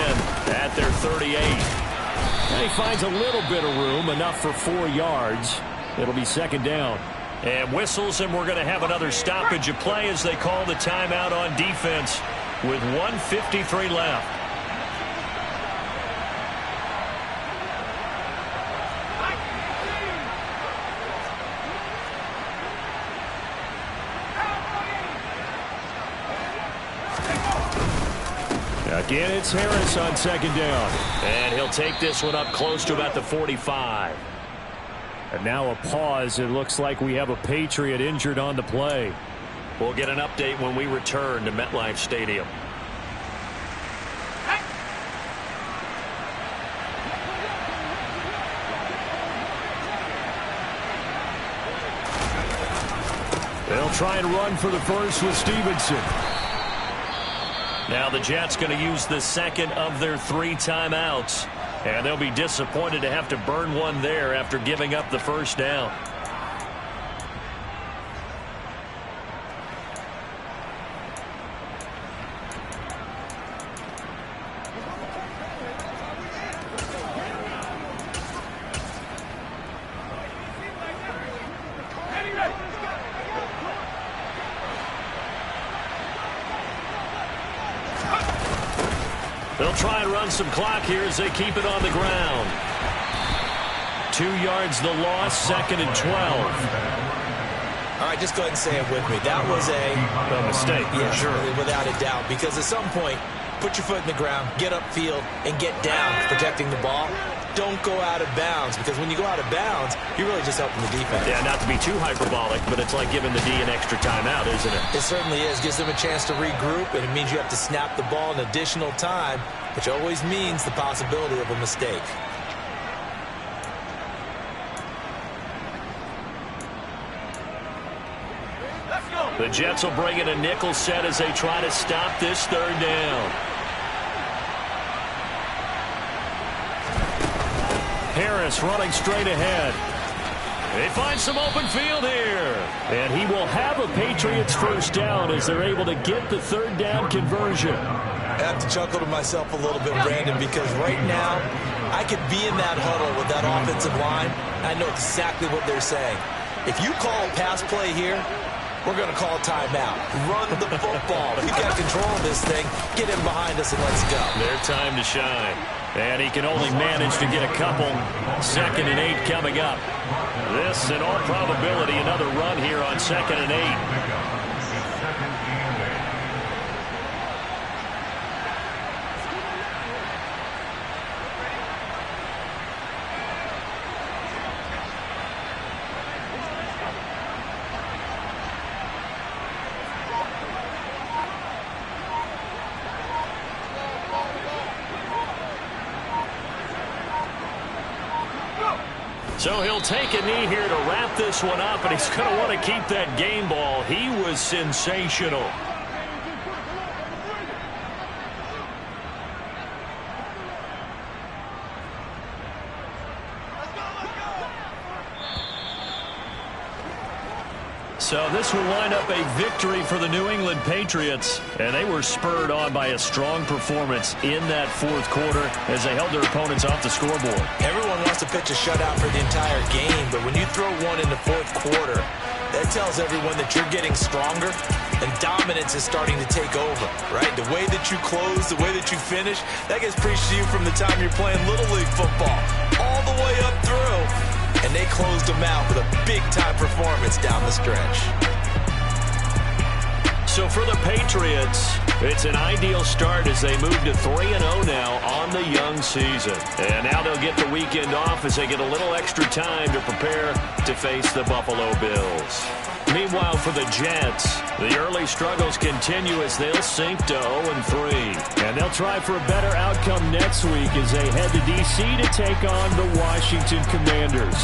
at their 38. And he finds a little bit of room, enough for 4 yards. It'll be 2nd down. And whistles, and we're going to have another stoppage of play as they call the timeout on defense with 1:53 left. Again, it's Harris on 2nd down. And he'll take this one up close to about the 45. And now a pause. It looks like we have a Patriot injured on the play. We'll get an update when we return to MetLife Stadium. They'll try and run for the first with Stevenson. Now the Jets going to use the 2nd of their 3 timeouts. And they'll be disappointed to have to burn one there after giving up the 1st down. They'll try and run some clock here as they keep it on the ground. 2 yards the loss, 2nd and 12. All right, just go ahead and say it with me. That was a mistake, yes, sure. Without a doubt, because at some point, put your foot in the ground, get upfield, and get down protecting the ball. don't go out of bounds, because when you go out of bounds, you're really just helping the defense. Yeah, not to be too hyperbolic, but it's like giving the D an extra timeout, isn't it? It certainly is. Gives them a chance to regroup, and it means you have to snap the ball in additional time, which always means the possibility of a mistake. The Jets will bring in a nickel set as they try to stop this third down. Harris running straight ahead. They find some open field here. And he will have a Patriots first down as they're able to get the third down conversion. I have to chuckle to myself a little bit, Brandon, because right now I could be in that huddle with that offensive line. I know exactly what they're saying. If you call a pass play here, we're going to call a timeout. Run the football. We've got control of this thing. Get him behind us and let's go. Their time to shine. And he can only manage to get a couple. 2nd and 8 coming up. This, in all probability, another run here on 2nd and 8. So he'll take a knee here to wrap this one up, and he's going to want to keep that game ball. He was sensational. So this will wind up a victory for the New England Patriots, and they were spurred on by a strong performance in that fourth quarter as they held their opponents off the scoreboard. Everyone wants to pitch a shutout for the entire game, but when you throw one in the fourth quarter, that tells everyone that you're getting stronger and dominance is starting to take over, right? The way that you close, the way that you finish, that gets preached to you from the time you're playing Little League football all the way up through. And they closed them out with a big-time performance down the stretch. So for the Patriots, it's an ideal start as they move to 3-0 now on the young season. And now they'll get the weekend off as they get a little extra time to prepare to face the Buffalo Bills. Meanwhile, for the Jets, the early struggles continue as they'll sink to 0-3. And they'll try for a better outcome next week as they head to D.C. to take on the Washington Commanders.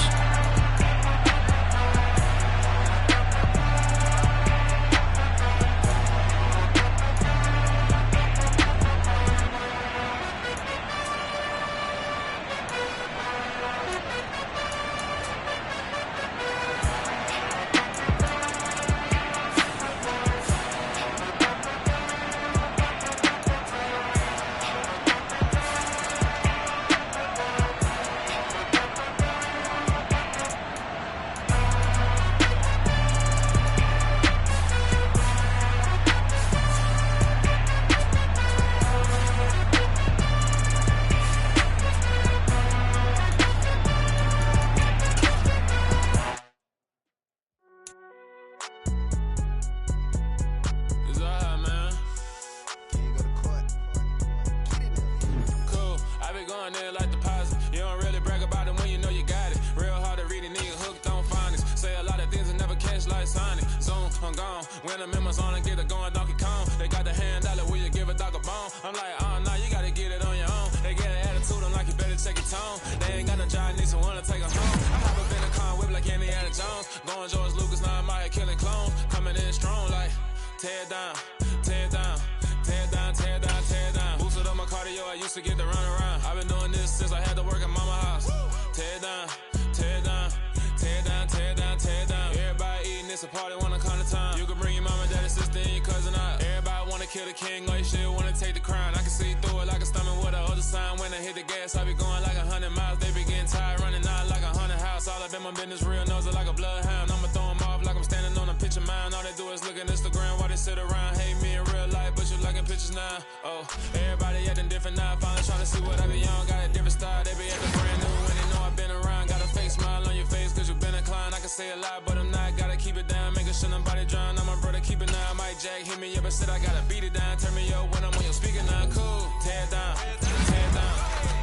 When the members on and get it going Donkey Kong, they got the hand dollar, will you give a dog a bone? I'm like, oh no, you gotta get it on your own. They get an attitude, I'm like, you better check your tone. They ain't got no job, need someone to take her home. I hop up in a car, whip like Indiana Jones. Going George Lucas, now I'm out here killing clones. Coming in strong like, tear down, tear down, tear down, tear down, tear down. Boosted up my cardio, I used to get to run around. I've been doing this since I had to work at mama house. Tear down, tear down, tear down, tear down, tear down. Everybody eating, it's a party, wanna come to time. You can bring your mama, daddy, sister, and your cousin out. Everybody wanna kill the king, like shit, wanna take the crown. I can see through it like a stomach with a other sign. When I hit the gas, I be going like 100 miles. They be getting tired, running out like 100 house. All up in my business, real nose it like a bloodhound. I'ma throw them off like I'm standing on a picture mound. All they do is look at Instagram while they sit around. Hate me in real life, but you liking pictures now. Oh, everybody acting different now. Finally trying to see what I be on. Got a different style, they be acting brand new when they know I've been around. Got a fake smile on your face cause you been inclined. I can say a lot, but I'm not. Gotta keep it down, making sure nobody drown. I'm my brother, keep it now. Mike Jack hit me up and said I gotta beat it down. Turn me up when I'm on your speaker now. Cool, tear down, tear down,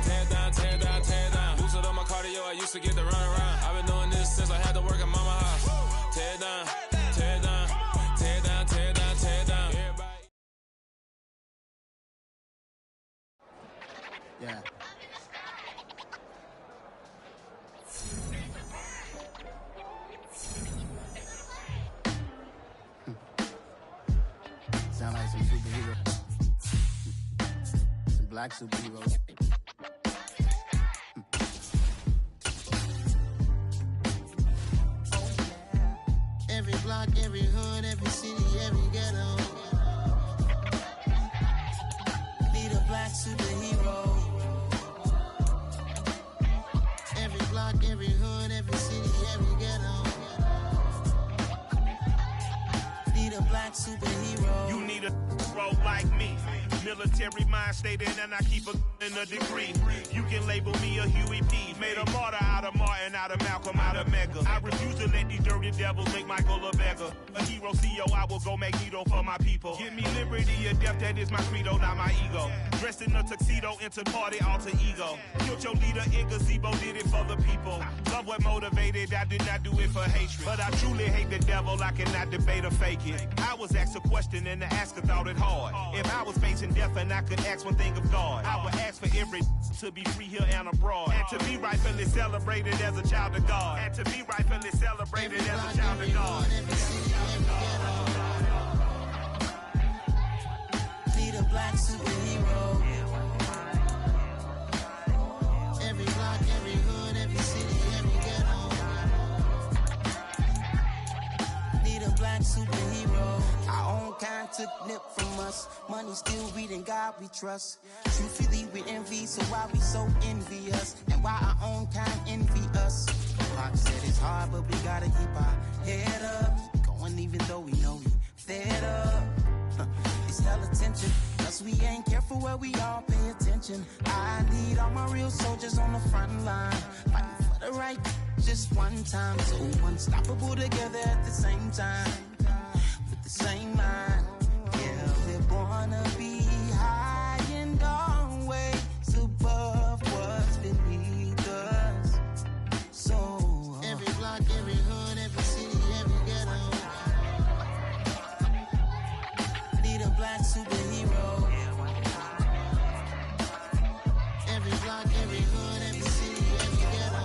tear down, tear down, tear down. used to get to run around. I've been doing this since I had to work at mama house. Tear it down, tear it down, tear it down, tear it down, tear it down. Yeah. Sound like some superheroes. Some black superheroes. Every block, every hood, every city, every ghetto. Need a black superhero. Every block, every hood, every city, every ghetto. Need a black superhero. You need a bro like me. Military mind stated, and I keep in a degree. You can label me a Huey P. Made a martyr out of Martin, out of Malcolm, out of Mega. I refuse to let these dirty devils make Michael a beggar. A hero CEO, I will go Magneto for my people. Give me liberty or death, that is my credo, not my ego. Dressed in a tuxedo, into party, alter ego. Killed your leader in gazebo, did it for the people. Love what motivated, I did not do it for hatred. But I truly hate the devil, I cannot debate or fake it. I was asked a question and the asker thought it hard. If I was facing death and I could ask one thing of God, I would ask for every to be free here and abroad. And to be rightfully celebrated as a child of God. And to be rightfully celebrated as a child of God. Need a black superhero. Every block, every hood, every city, every ghetto. Need a black superhero. Our own kind took nip from us. Money still reading God we trust. Truthfully we envy, so why we so envious? And why our own kind envy us? Pac said it's hard, but we gotta keep our head up. Going even though we know we fed up. It's hella tension, cause we ain't careful where we all pay attention. I need all my real soldiers on the front line, fighting for the right just one time. So unstoppable together at the same time, with the same mind. Yeah, we're born to be high and always above what's beneath us. So every block, every hood, every city, every ghetto. Need a black superhero. Every block, every hood, every city, every ghetto.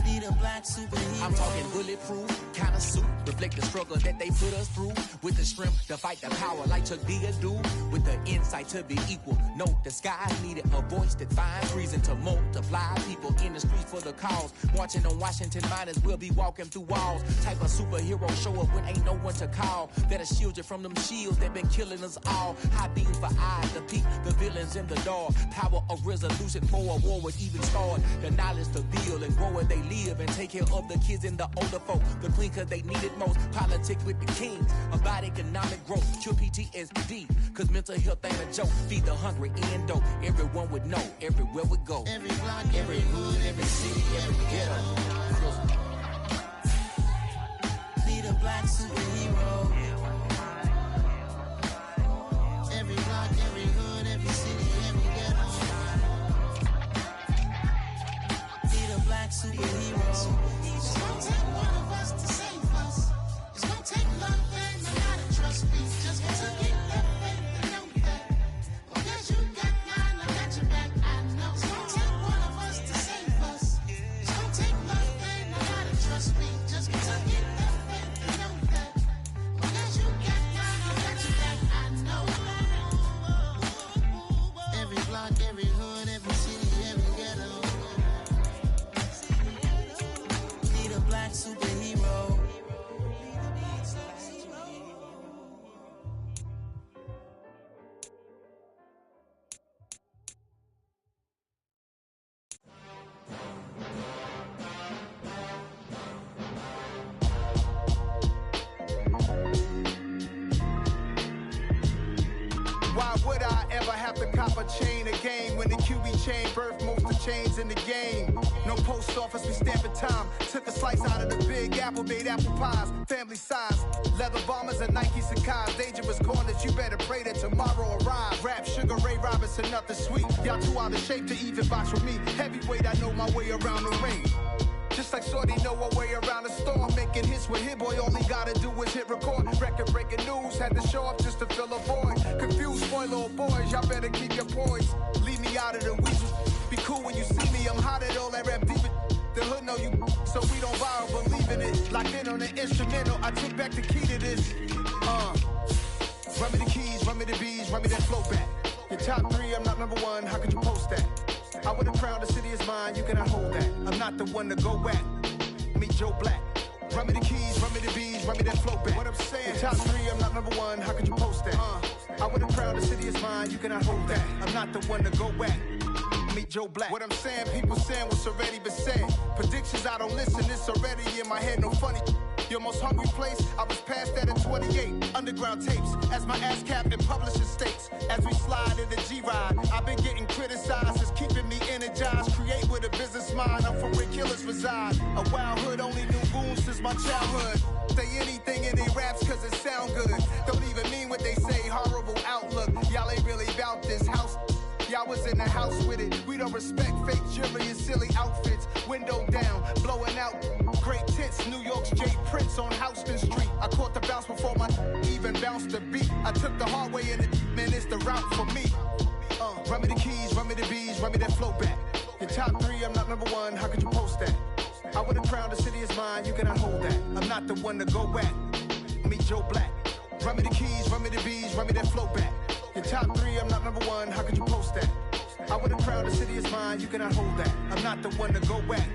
Need a black superhero. I'm talking bulletproof, kind of suit, reflect the struggle that they put us through. With the strength to fight the power like Chuck D do. With the insight to be equal. Note the sky needed a voice that finds reason to multiply. People in the streets for the cause. Marching on Washington, might as well be walking through walls. Type of superhero show up when ain't no one to call. That'll shield you from them shields that been killing us all. High beam for eyes to peek the villains in the door. Power of resolution for a war would even start. The knowledge to build and grow where they live and take care of the kids and the older folk. The clean cause they need it most. Politics with the kings. About economic growth. Cure PTSD. Cause mental health ain't a joke. Feed the hungry and dope. Everyone would know. Everywhere we go. Every block, every hood, every city, every ghetto. Need a black superhero. Every block, every hood, every city, every ghetto. Need a black superhero. It's gonna take one of us to save us. It's gonna take love and a lot of trust. Please just to get that faith and know that. Because you got mine, I got your back. I know. It's gonna take one of us to save us. It's gonna take love and a lot of trust. Please just to get that faith and know that. Because you got mine, I got your back. I know. Every block, every hood, every city, every ghetto. Need a black superhero. Why would I ever have to cop a chain a game when the QB chain birth most the chains in the game. No post office, we stamping time. Took a slice out of the big apple, made apple pies. Family size, leather bombers and Nike Sacai's. Dangerous corners, you better pray that tomorrow arrives. Rap, Sugar Ray Robinson, nothing sweet. Y'all too out of shape to even box with me. Heavyweight, I know my way around the ring. Just like Shorty know her way around the storm. Making hits with Hit Boy, all he gotta do is hit record. Record-breaking news, had to show up just to fill a void. Confused, spoiled little boys, y'all better keep your poise. Leave me out of the weasel. Be cool when you see me, I'm hot at all that rap deep. The hood know you, so we don't borrow, believe in it. Locked in on the instrumental, I took back the key to this. Run me the keys, run me the bees, run me that flow back. Your top 3, I'm not number 1, how could you post that? I would have crowned the city is mine, you cannot hold that. I'm not the one to go back. Meet Joe Black. Run me the keys, run me the bees, run me that flow back. What I'm saying, your top 3, I'm not number 1, how could you post that? I would have crowned the city is mine, you cannot hold that. I'm not the one to go back. Meet Joe Black. What I'm saying, people saying what's already been said. Predictions, I don't listen, it's already in my head, no funny. Your most hungry place, I was past that at 28. Underground tapes, as my ass capped in publishing states. As we slide in the G-Ride, I've been getting criticized, it's keeping me energized. Create with a business mind, I'm from where killers reside. A wild hood, only knew goons since my childhood. Say anything in they raps cause it sound good. Don't even mean what they say, horrible outlook. Y'all ain't really about this house. Y'all was in the house with it. We don't respect fake jewelry and silly outfits. Window down, blowing out. Great tits, New York's J. Prince on Houston Street. I caught the bounce before my even bounced the beat. I took the hard way in it, man, it's the route for me. Run me the keys, run me the bees, run me that flow back. Your top 3, I'm not number 1, how could you post that? I would have crowned the city is mine, you cannot hold that. I'm not the one to go back. Meet Joe Black. Run me the keys, run me the bees, run me that flow back. Your top 3, I'm not number 1, how could you post that? I would have crowned the city is mine, you cannot hold that. I'm not the one to go back.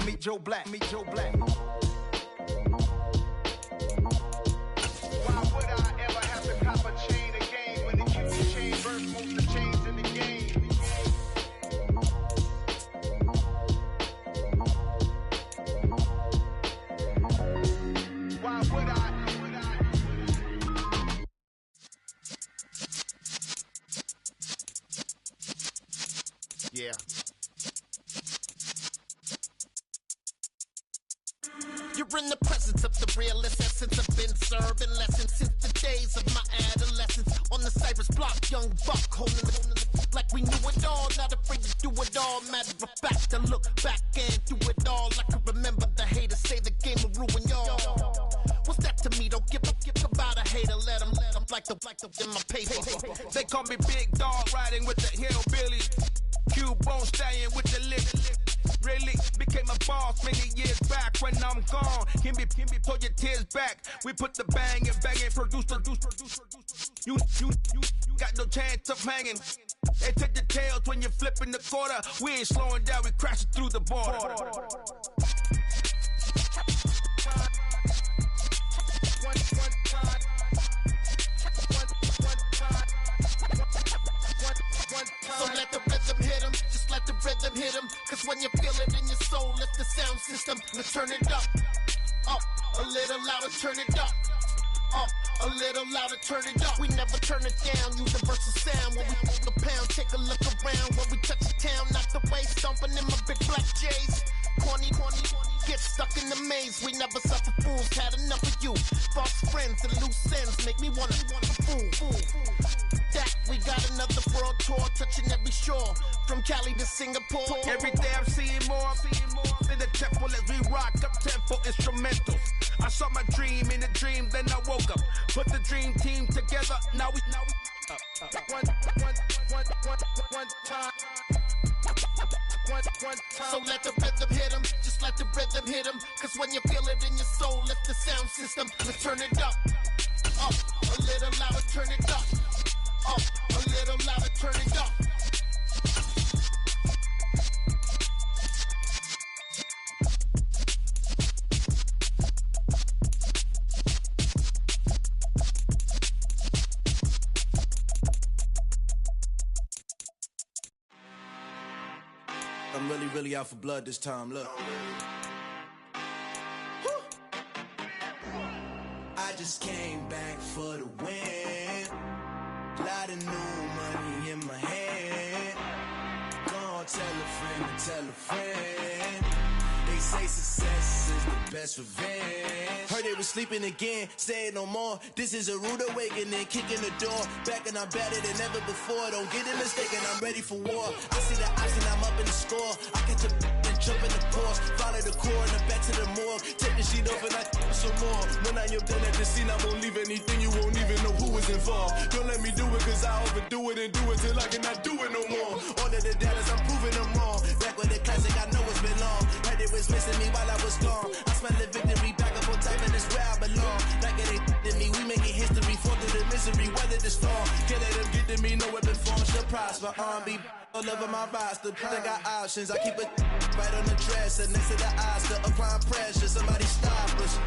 Meet Joe Black, meet Joe Black. Why would I ever have to cop a chain again when the QT chain burst most the chains in the game? Why would I? Yeah. You're in the presence of the realest essence. I've been serving lessons since the days of my adolescence. On the Cypress block, young buck holding the like we knew it all. Not afraid to do it all. Matter of fact, to look back and do it all. I can remember the haters say the game will ruin y'all. What's that to me? Don't give about a hater. Let them like the in my paper. They call me Big Dog, riding with the hillbillies. Q-Bone stallion with the lip. Really became a boss many years back. When I'm gone, can be pull your tears back. We put the bang and produce. You got no chance of hanging. They take the tails when you're flipping the quarter. We ain't slowing down, we crashing through the border. So let the rhythm hit him, just let the rhythm hit him. Cause when you feel it in your soul, lift the sound system. Let's turn it up, a little louder, turn it up. A little louder, turn it up. We never turn it down, universal sound. When we move the pound, take a look around. When we touch the town, knock the way, stomping in my big black J's. Corny, get stuck in the maze. We never suffer fools, had enough of you. False friends and loose ends make me wanna fool. That we got another world tour, touching every shore, from Cali to Singapore. Every day I'm seeing more in the temple as we rock up tempo instrumentals. I saw my dream in a dream, then I woke up. Put the dream team together, now we one time. So let the rhythm hit him, just let the rhythm hit him. Cause when you feel it in your soul, lift the sound system. Let's turn it up, a little louder, turn it up. A little louder, turn it up. I'm really out for blood this time, look. I just came back for the win. Lot of new money in my hand. Gone Gonna tell a friend to tell a friend. They say success is the best revenge. Heard they was sleeping again, say it no more. This is a rude awakening, kicking the door. Back and I'm better than ever before. Don't get it mistaken, I'm ready for war. I see the option, I'm up in the score. I catch a and jump in the course. Follow the core and then back to the morgue. Take the sheet off and I some more. When I am done at the scene, I won't leave anything. You won't even know who is involved. Don't let me do it, cause I overdo it and do it till I cannot do it no more. All of the doubters, I'm proving them wrong. Back with the classic, I know it's been long. Heard it was missing me while I was gone. I smell the victory, back up on time, and it's where I belong. Like it ain't to me, we making history. Fall through the misery, weather the storm. Can't let them get to me, no weapon form shall prosper. R&B all over my roster. I got options, I keep it right on the dresser. Next to the Oscar, applying pressure, somebody stop us.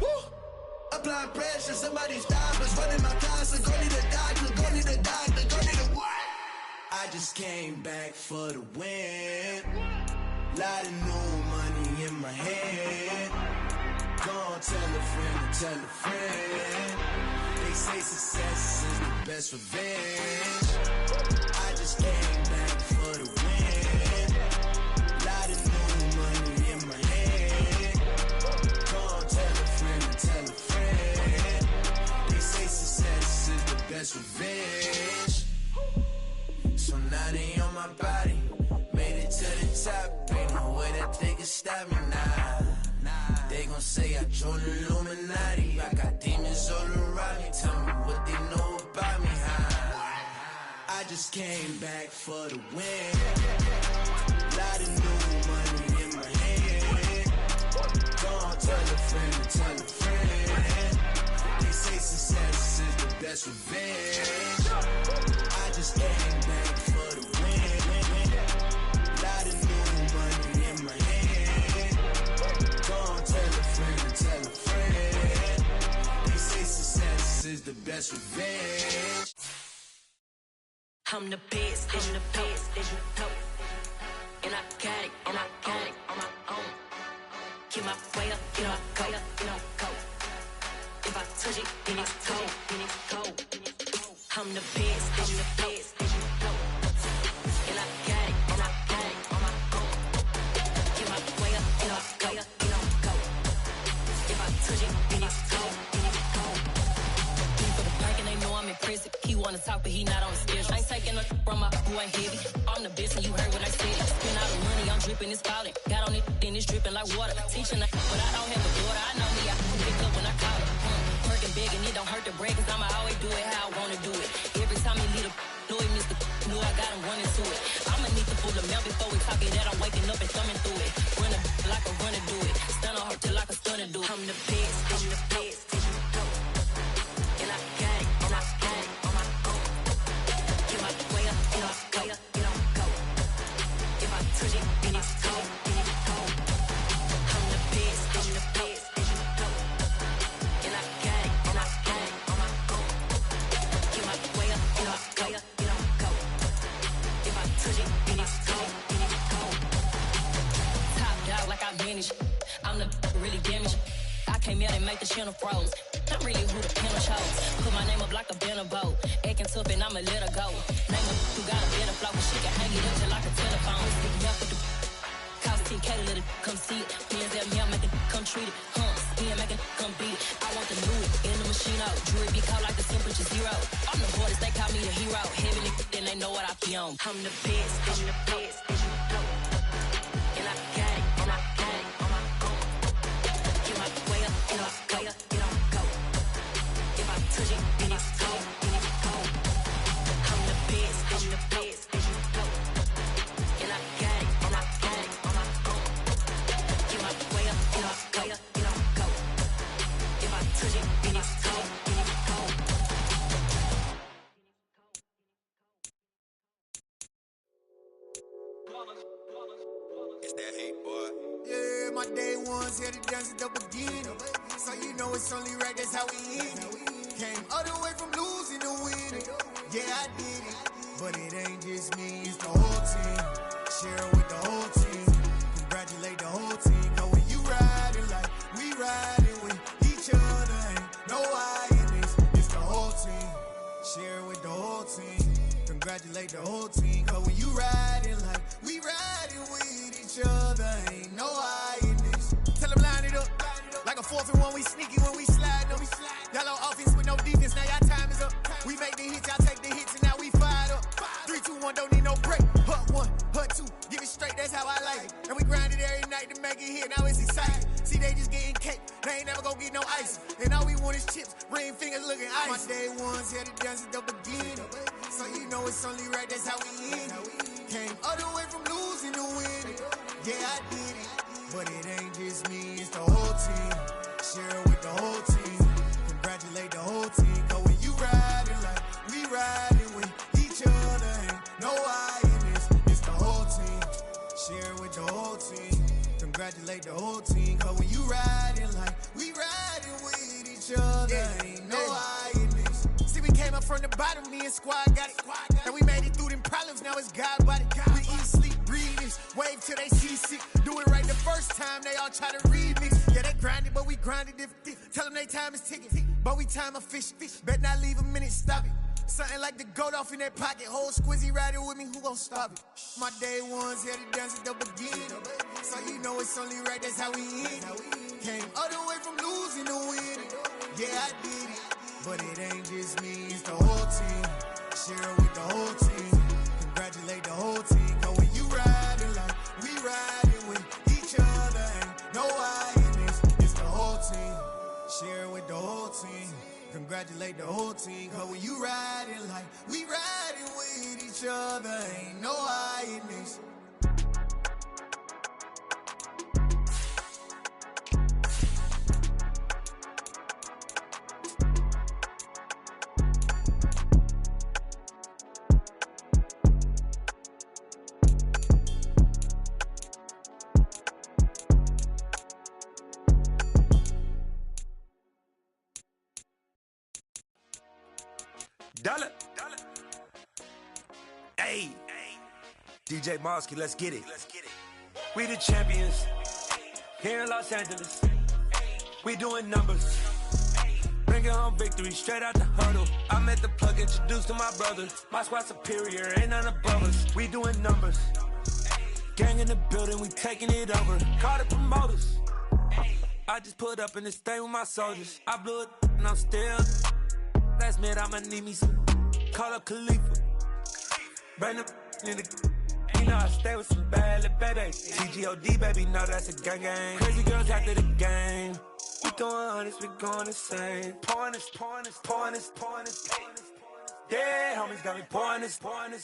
Woo! Applying pressure, somebody stop us. Running my closet, go need a doctor, go need a doctor, go need a what? I just came back for the win. Lot of new money in my hand. Gonna tell a friend to tell a friend. They say success is the best revenge. I just came back for the win. Lot of new money in my hand. Gonna tell a friend to tell a friend. They say success is the best revenge. So now they on my body. Made it to the top. Ain't no way that they can stop me now. They gon' say I joined the Illuminati. I got demons all around me. Tell me what they know about me, huh? I just came back for the win. Lot of new money in my hand. Gonna tell a friend to tell a friend. They say success is the best revenge. I just came back for the win. Lot of new money in my hand. Gonna tell a friend to tell a friend. They say success is the best revenge. I'm the best, I'm the best, as you know. And I got it, and I got it on my own. Get my way up, get my go, get my go. If I touch it, then it's cold, then it's cold. I'm the best, I'm the best, as you know. And I got it, and I got it on my own. Get my way up, get my go, get my go. If I touch it, then it's cold, then it's cold. For the bank and they know I'm impressive. He wanna talk, but he not on the schedule. I ain't taking nothing from my boy heavy. I'm the best and you heard what I said. Spend all the money, I'm dripping, it's falling. Got on it, then it's dripping like water. Teaching but I don't have a daughter. I know me, I can pick up when I call it. Working big and it don't hurt to break, cause I'ma always do it how I wanna do it. Every time he lead a know he missed the knew I got him running to it. I'ma need to pull the mail before we talk it that I'm waking up and thumbing through it. Run a like a runner do it. Stun on her till like a stunner do it. I'm the best, I'm the best, as you know. And I got it, and I got it on my own. Get my way up, get my go, get on go. If I touch it, then it's cold, then it's cold. I'm the best, I'm the best, as you know. And I got it, and I got it on my own. Get my way up, get my go, get on go. If I touch it, then it's cold, then it's cold. Top dog like I manage. I'm the really damaged. I came out and make the channel froze. Not really who the panel chose. Put my name up like a banner boat. Acting tough and I'ma let her go. Name her who got a better flow. She can hang it up just like a telephone. Stick me up with the cost 10K to let it come see it. Hands at me, I make it come treat it. Humps, me make it come beat it. I want the new in the machine out. Jewelry be caught like the temperature zero. I'm the hardest, they call me the hero. Heaven and then they know what I be on. I'm the best, I'm the best, as you know. And I got it, and I got it on my own. Get my way up, get my go, get on go. If I touch it, then it's cold, then it's cold. I'm the best, I'm the best, as you know. And I got it, and I got it on my own. Get my way up, get my go, get on go. If I touch it, then it's cold, then it's cold. It's that hate, boy. Yeah, my day ones here to dance at the beginning. So you know it's only right, that's how we hit it. Came all the way from losing to winning. Yeah, I did it. But it ain't just me, it's the whole team. Share it with the whole team. Congratulate the whole team. Cause when you riding like we riding with each other, ain't no I in this. It's the whole team. Share it with the whole team. Congratulate the whole team. Cause when you riding like sneaky when we slide them. Y'all on offense with no defense, now y'all time is up. We make the hits, y'all take the hits, and now we fired up. 3, 2, 1, don't need no break. Hut 1, hut 2, give it straight, that's how I like it. And we grind it every night to make it hit, now it's exciting. See, they just getting cake, they ain't never gonna get no ice. And all we want is chips, ring fingers looking ice. My day ones here to dance at the beginning. So you know it's only right, that's how we end it. Came all the way from losing to winning. Yeah, I did it. But it ain't just me, it's the whole team. Share it with the whole team. Congratulate the whole team. Cause when you riding like we riding with each other, ain't no I in this. It's the whole team. Share it with the whole team. Congratulate the whole team. Cause when you riding like we riding with each other, ain't no I in this. See, we came up from the bottom, me and squad got it. And we made it through them problems, now it's God body. We eat, sleep, breathe this. Wave till they see sick. Do it right the first time, they all try to remix. Yeah, they grinded, but we grinded different. Tell them they time is ticking, but we time a fish. Bet not leave a minute, stop it. Something like the goat off in that pocket. Whole squizzy riding with me, who gon' stop it? My day ones here to dance at the beginning. So you know it's only right, that's how we end it. Came all the way from losing to winning. Yeah, I did it. But it ain't just me, it's the whole team. Share it with the whole team. Congratulate the whole team. Cause when you riding like we riding with each other, ain't no I in this. It's the whole team. Share it with the whole team. Congratulate the whole team. Cause when you riding like we riding with each other, ain't no I in this. Dollar. Hey. DJ Mosky, let's get it. We the champions here in Los Angeles. We doing numbers. Bringing home victory straight out the huddle. I'm at the plug, introduced to my brother. My squad superior, ain't none above us. We doing numbers. Gang in the building, we taking it over. Call the promoters. I just put up in this thing with my soldiers. I blew it and I'm still. Last minute, I'ma need me some. Call up Khalifa. Bring them in the. You know I stay with some bad little babies. TGOD, baby, know that's a gang gang. Crazy girls after the game. We throwing hundreds, we going insane. Pouring this. Yeah, homies got me pouring this.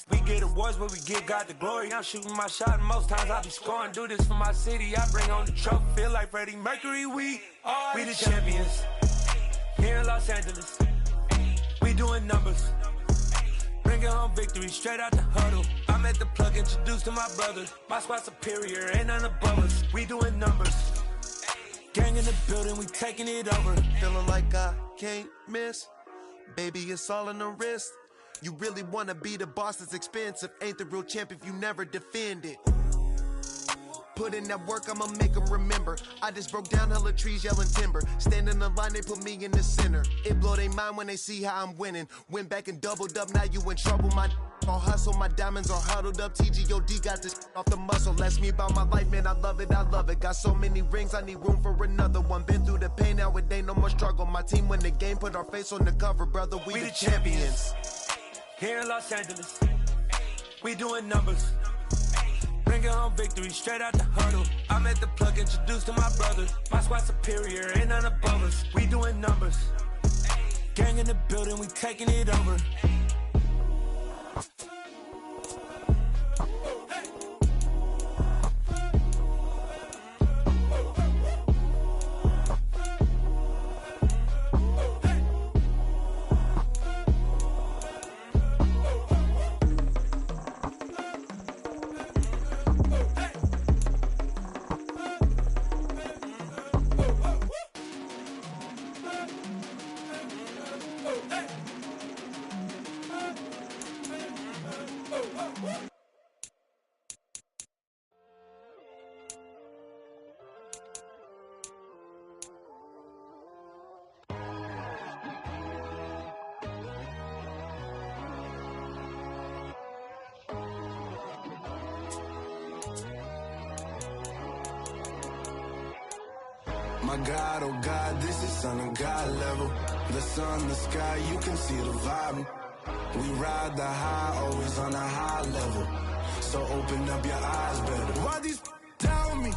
We get awards, but we give God the glory. I'm shooting my shot, and most times I be scoring. Do this for my city, I bring on the trophy. Feel like Freddie Mercury, we the champions here in Los Angeles. We doing numbers. Bringing home victory straight out the huddle. I'm at the plug, introduced to my brother. My squad superior, ain't none above us. We doing numbers. Gang in the building, we taking it over. Feeling like I can't miss. Baby, it's all in the wrist. You really wanna be the boss, that's expensive. Ain't the real champ if you never defend it. Put in that work, I'ma make them remember. I just broke down hella trees, yelling timber. Stand in the line, they put me in the center. It blow their mind when they see how I'm winning. Went back and doubled up, now you in trouble. My all hustle, my diamonds are huddled up. TGOD got this off the muscle. Ask me about my life, man, I love it. Got so many rings, I need room for another one. Been through the pain, now it ain't no more struggle. My team win the game, put our face on the cover, brother. We the champions. Here in Los Angeles, we doing numbers. Bringing home victory straight out the huddle. I'm at the plug, introduced to my brother. My squad superior, ain't none above us. We doing numbers. Gang in the building, we taking it over. My God, oh God, this is on a God level. The sun, the sky, you can see the vibe. We ride the high, always on a high level. So open up your eyes better. Why these down me?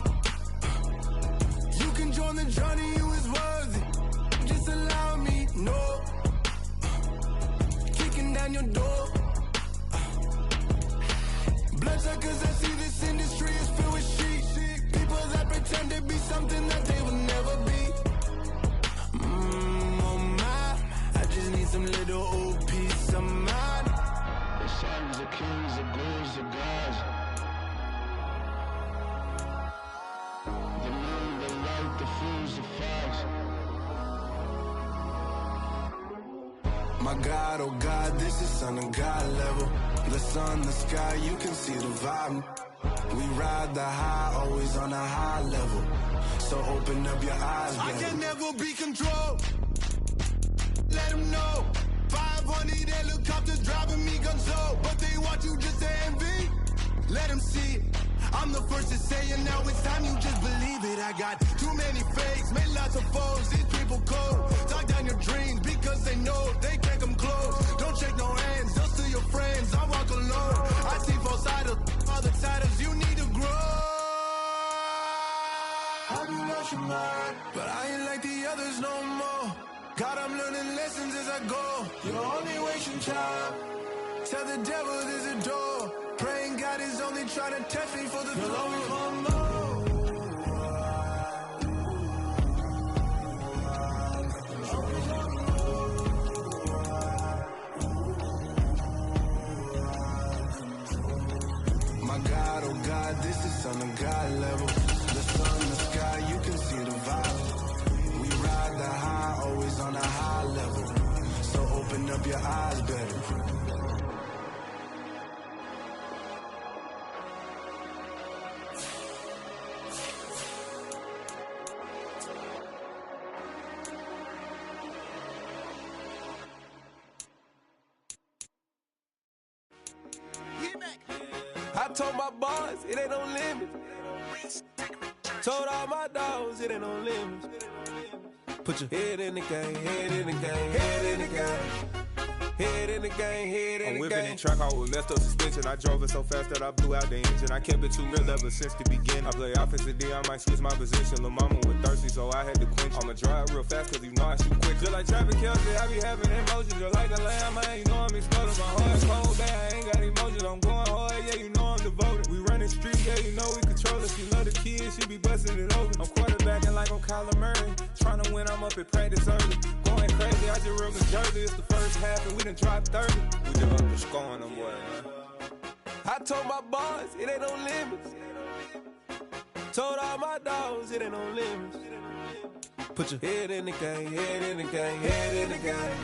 You can join the journey, you is worthy. Just allow me, no. Kicking down your door. Bloodsuckers, I see this industry is filled with sheep. People that pretend to be something that they will never be. Oh my, I just need some little old peace of mind. The sons of kings, the bulls, the gods. The moon, the light, the fools, the facts. My God, oh God, this is on a God level. The sun, the sky, you can see the vibe. We ride the high, always on a high level. So open up your eyes, baby. I can never be controlled. Let them know. 500 helicopters driving me gonzo. But they want you just to envy. Let them see it. I'm the first to say it, now it's time you just believe it. I got too many fakes, made lots of foes. These people cold. Talk down your dreams because they know they can't come close. Don't shake no hands, just to your friends. I walk alone. I see both sides of other titles. You need to grow. I've been lost your mind, but I ain't like the others no more. God, I'm learning lessons as I go. You're only wasting time. Tell the devil there's a door. Praying God is only trying to test me for the throne. You'll always want more. My God, oh God, this is on a God level. The sun, the sky, you can see the vibe. We ride the high, always on a high level. So open up your eyes better. I told my boys, it ain't no limit. Told all my dogs, it ain't no limit. Put your head in the game, head in the game, head in the game. Head in the game, head in the game. I'm whipping and track out with messed up suspension. I drove it so fast that I blew out the engine. I kept it too real ever since the beginning. I play offensive D, I might switch my position. Lil' mama was thirsty, so I had to quench. I'ma drive real fast, cause you know I shoot quick. Just like traffic Kelsey, I be having emotions. Just like a lamb, man, you know I'm exploding. My heart's cold, man, I ain't got emotions. I'm going hard, yeah, you know I'm devoted. We running street, yeah, you know we control it. She love the kids, she be busting it over. I'm quarterbacking like I'm Kyler Murray. Trying to win, I'm up at practice early. Going crazy, I just real New Jersey. It's the first half and we done dropped 30. We just up to scoring them, boy, man. I told my boys, it ain't no limits. Told all my dogs, it ain't no limits. Put your head in the game, head in the game, head in the game.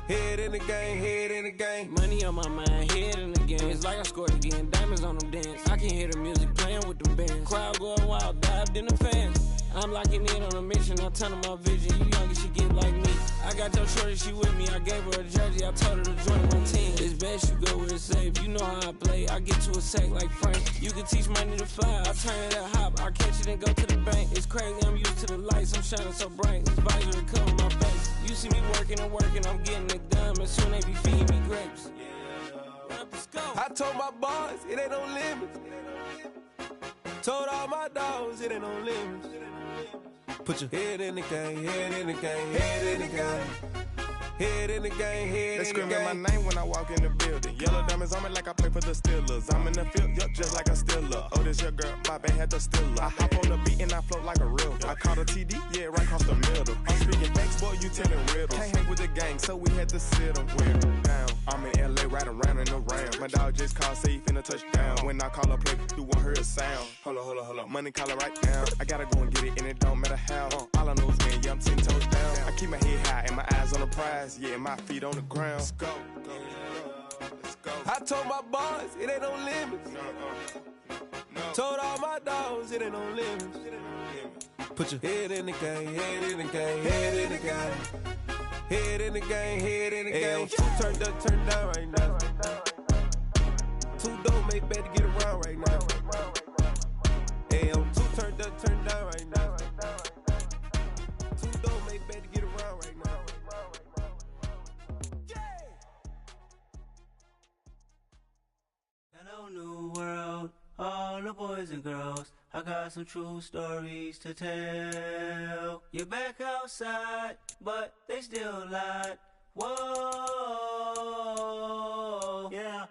Head in the game, head in the game. Money on my mind, head in the game. It's like I scored again, diamonds on them dance. I can hear the music playing with them bands. Crowd going wild, dived in the fans. I'm locking in on a mission, I'm telling my vision. You young, she get like me. I got your shorty, she with me. I gave her a jersey, I told her to join my team. It's best you go where it's safe. You know how I play, I get to a sack like Frank. You can teach money to fly, I turn it up hop. I catch it and go to the bank. It's crazy, I'm used to the lights, I'm shining so bright. This visor cover my face. You see me working and working, I'm getting it done. And soon they be feeding me grapes. I told my boys, it ain't no limits. Told all my dogs, it ain't no limits. Put your head in the game, head in the game, head in the game. Head in the game, head in the game. They screaming my name when I walk in the building. Yellow diamonds on me like I play for the Steelers. I'm in the field, yup, just like a Steeler. Oh, this your girl, my band had the Steeler. I hop on the beat and I float like a real. I caught a TD, yeah, right across the middle. I'm speaking facts, boy, you telling riddles. Can't hang with the gang, so we had to sit them down. I'm in LA, riding around and around. My dog just called, say he finna touchdown. When I call a play, you won't hear a sound. Hold up, money call it right now. I gotta go and get it, and it don't matter how. All I know is man, yeah, I'm 10 toes down. I keep my head high and my eyes on the prize. Yeah, my feet on the ground. Let's go. Let's go. I told my boys, it ain't no limits. No. Told all my dogs, it ain't no limits. Put your head in the game, head in the game, head in the game. Head in the game, head in the game. Turned up, turned down right now. Too dope, make better get around right now. Hey, I'm too turned up, turned down right now. boys and girls, I got some true stories to tell. You're back outside, but they still lied. Whoa, yeah.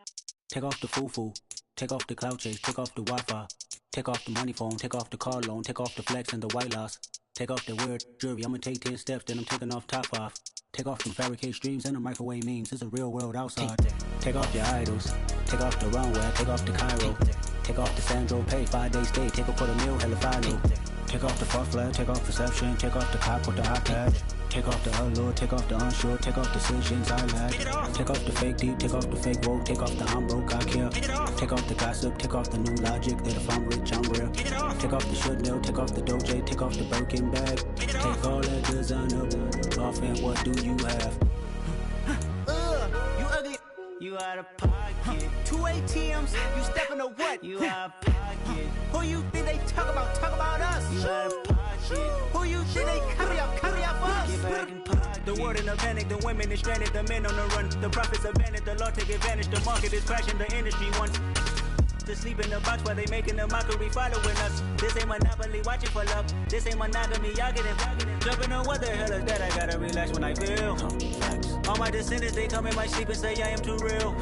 Take off the foo-foo, take off the cloud chase, take off the Wi-Fi, take off the money phone, take off the car loan, take off the flex and the white loss, take off the weird jewelry. I'ma take 10 steps, then I'm taking off top off. Take off them fabricate streams and the microwave memes. It's a real world outside. Take off your idols, take off the runway, take off the Cairo, take off the Sandro Pay, 5-day stay, take a $250,000, hella final. Take off the fuck flag, take off perception, take off the cop with the iPad. Take off the allure, take off the unsure, take off decisions I lack. Take off the fake deep, take off the fake woke, take off the I'm broke, I care. Take off the gossip, take off the new logic that if I'm rich, I'm real. Take off the should know, take off the doje, take off the Birkin bag. Take all that designer off and what do you have? You ugly. You out of pocket. 2 ATMs, you stepping or what? You out of pocket. Who you think they talk about? Talk about us. You out of pocket. Who you think they carry up for us? Get back in pocket. The world in a panic, the women is stranded, the men on the run. The profits abandoned, the law take advantage. The market is crashing, the industry wants to sleep in the box while they making a mockery following us. This ain't monopoly, watching for love. This ain't monogamy, y'all get it. Jumping on what the hell is that? I gotta relax when I feel. All my descendants, they come in my sleep and say I am too real.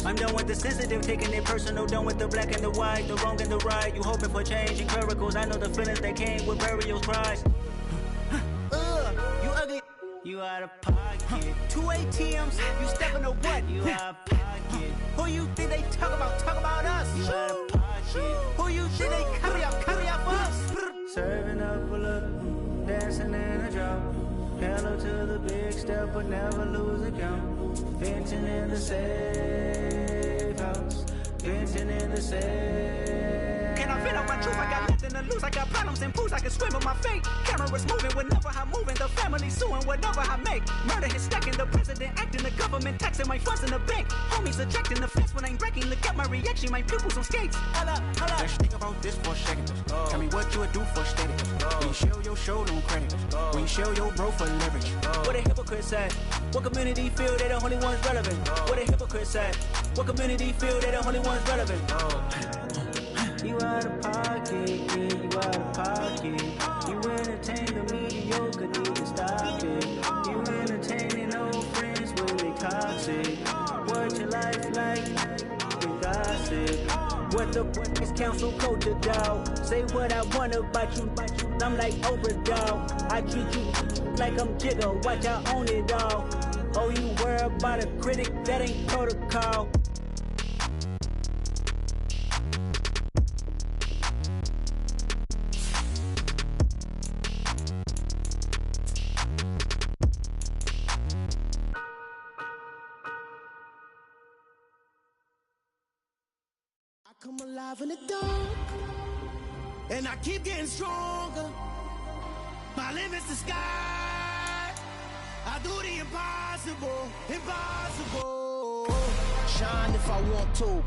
I'm done with the sensitive, taking it personal. Done with the black and the white, the wrong and the right. You hoping for change and miracles. I know the feelings that came with burial cries. You ugly. You out of pocket. 2 ATMs, you stepping or what? You out of pocket. Who you think they talk about? Talk about us. You out of pocket. Who you think they carry up for us? Serving up a look, dancing in a drop. Hello to the big step, but never lose a count. Venting in the safe house. Venting in the safe. Can I feel out my truth? I got nothing to lose. I got problems and pools. I can swim in my fate. Cameras moving whenever I'm moving. The family suing whatever I make. Murder is stacking. The president acting. The government taxing my funds in the bank. Homies ejecting the fence when I'm breaking. Look at my reaction. My pupils on skates. Hold up. Let's think about this for a second. Tell me what you would do for steady. When you show your show no credit. When you show your bro for leverage. What a hypocrite said. What community feel they the only ones relevant? What a hypocrite said. What community feel they the only ones relevant? You out of pocket, yeah, you out of pocket. You entertain the mediocre, need to stop it. You entertaining old friends when they toxic. What your life like? You gossip. What the is council culture, dog? Say what I want about you. I'm like Oprah, dog. I treat you like I'm Jigga. Watch, I own it all. Oh, you worry about a critic? That ain't protocol. I come alive in the dark, and I keep getting stronger. My limit's the sky. I do the impossible, impossible. Shine if I want to.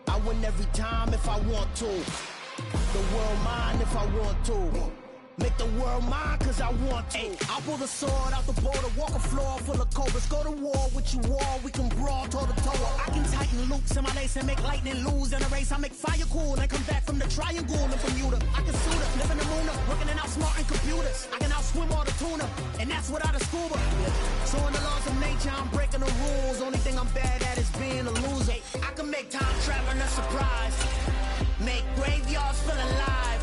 I win every time if I want to. The world mine if I want to. Make the world mine cause I want to. Ay, I'll pull the sword out the border, walk a floor full of cobras. Go to war with you all, we can brawl toe to toe. I can tighten loops in my lace and make lightning lose in a race. I make fire cool and come back from the triangle in Bermuda. I can suit up, live in the moon up, working and outsmarting computers. I can outswim all the tuna, and that's without a scuba. So in the laws of nature, I'm breaking the rules. Only thing I'm bad at is being a loser. I can make time traveling a surprise, make graveyards feel alive.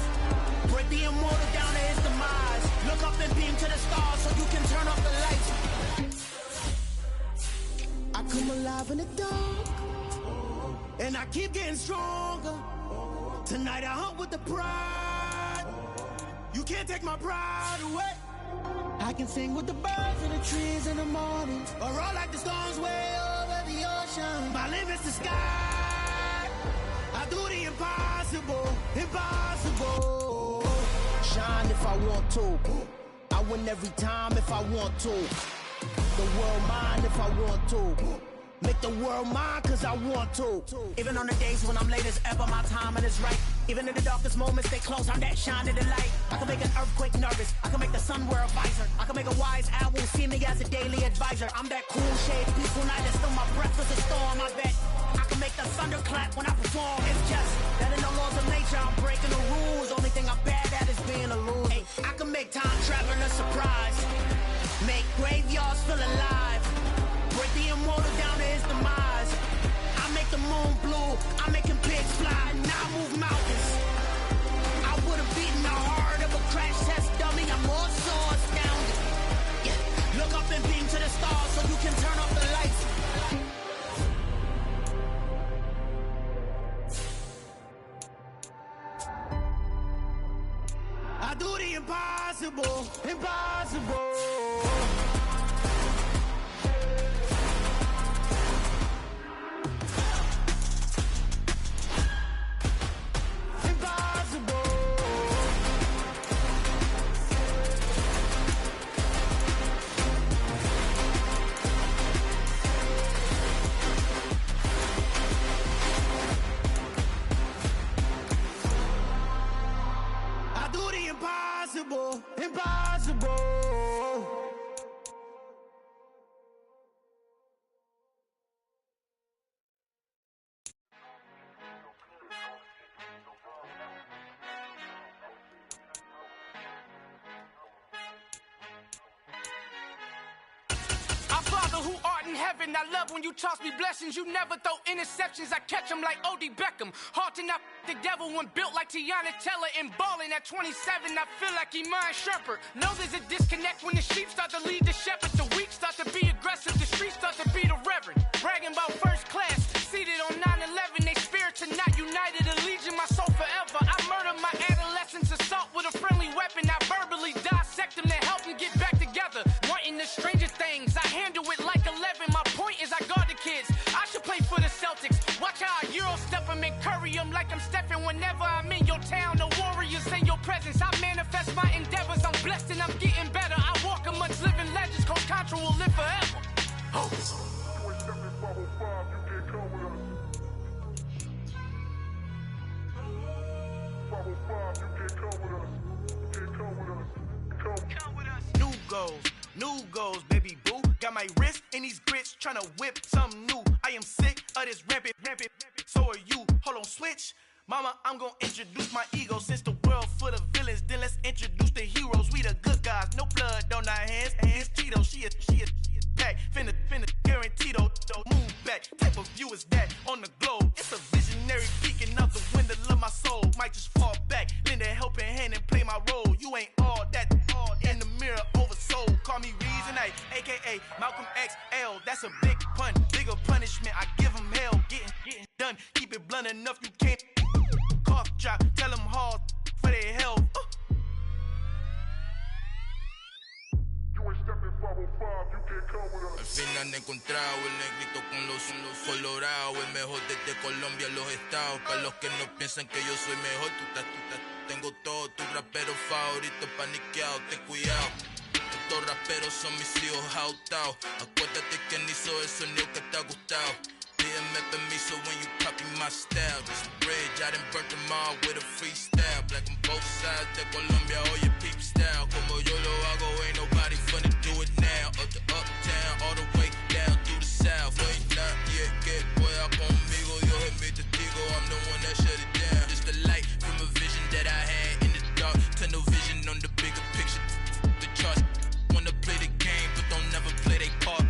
Break the immortal down to his demise. Look up and beam to the stars so you can turn off the lights. I come alive in the dark, and I keep getting stronger. Tonight I hunt with the pride. You can't take my pride away. I can sing with the birds and the trees in the morning, or roll like the storms way over the ocean. My limit's the sky. I do the impossible, impossible. Shine if I want to. I win every time if I want to. The world mine if I want to. Make the world mine cause I want to. Even on the days when I'm late as ever, my timing is right. Even in the darkest moments, stay close, I'm that shining the light. I can make an earthquake nervous, I can make the sun wear a visor. I can make a wise owl see me as a daily advisor. I'm that cool shade, peaceful night, that's still my breath is a storm, I bet. I can make the thunder clap when I perform. It's just that in the laws of nature, I'm breaking the rules. Only thing I'm bad at is being a loser. Hey, I can make time traveling a surprise. Make graveyards feel alive. Break the immortal down to his demise. I make the moon blue. I'm making pigs fly. Now I move mountains. I would have beaten the heart of a crash test dummy. I'm more so astounded. Yeah. Look up and beam to the stars so you can turn off the lights. I do the impossible, impossible. Impossible, impossible. Our Father who art in heaven, I love when you toss me blessings. You never throw interceptions, I catch them like O.D. Beckham. Hard to knock the devil when built like Tiana Teller. And balling at 27, I feel like Iman Shumpert. Know there's a disconnect when the sheep start to lead the shepherd. The weak start to be aggressive, the streets start to be the reverend. Bragging about first class, seated on 9/11. They spirits are not united, a legion, my soul forever. I murdered my adolescence, assault with a friendly weapon. I verbally dissect them to help them get back together. Wanting the strangest things, I handle it like 11. My point is I guard the kids. I should play for the Celtics. Watch how I Euro step them and curry them like I'm stepping. Whenever I'm in your town, the warriors in your presence. I manifest my endeavors. I'm blessed and I'm getting better. I walk amongst living legends. Coach Contra will live forever. Oh. New goals, baby boo. Got my wrist in these grits, tryna whip something new. I am sick of this rampant. So are you. Hold on, switch. Mama, I'm gonna introduce my ego. Since the world full of villains, then let's introduce the heroes. We the good guys, no blood on our hands. Hands Tito, she is back. Finna, guaranteed though. Move back. Type of view is that on the globe? It's a visionary peeking out the window of my soul. Might just fall back, lend a helping hand and play my role. You ain't all that. In the mirror, oversold. Call me Reason A, aka Malcolm XL. That's a big pun, bigger punishment. I give him hell, getting done. Keep it blunt enough, you can't. Cough drop, tell them hard for their health. Al fin han encontrado el negrito con los colorados, el mejor desde Colombia, los estados. Para los que no piensan que yo soy mejor, tengo todo, tu rapero favorito paniqueado, ten cuidado. Estos raperos son mis hijos jautados. Acuérdate quien hizo el sonido que te ha gustado. Pídeme permiso when you copy my style. This bridge, I done burnt them all with a freestyle. Black on both sides de Colombia, oye peep style. Como yo lo hago, ain't nobody finna do it now. Up to uptown, all the way down through the south. Ain't nadie que pueda conmigo, Dios es mi testigo. I'm the one that shut it down. Just the light from a vision that I had in the dark. Tunnel vision on the bigger picture. The charts wanna play the game, but don't never play their part.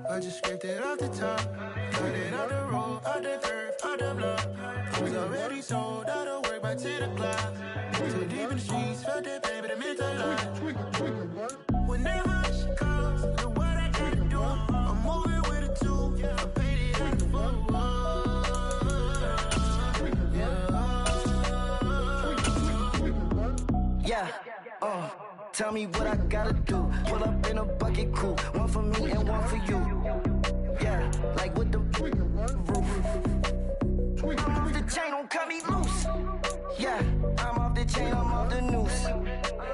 I just scraped it off the top, cut it off the road, out the curve, out the block. I was already sold out of work by 10 o'clock. Too deep in the streets, felt that pain, but it meant a lot. When that rush comes, look what I gotta do. I'm moving with a two, I paid it at the book. Yeah, tell me what I gotta do. Pull up in a bucket crew, one for me and one for you. Yeah, like with the roof. I'm off the chain, don't cut me loose. Yeah, I'm off the chain, I'm off the noose.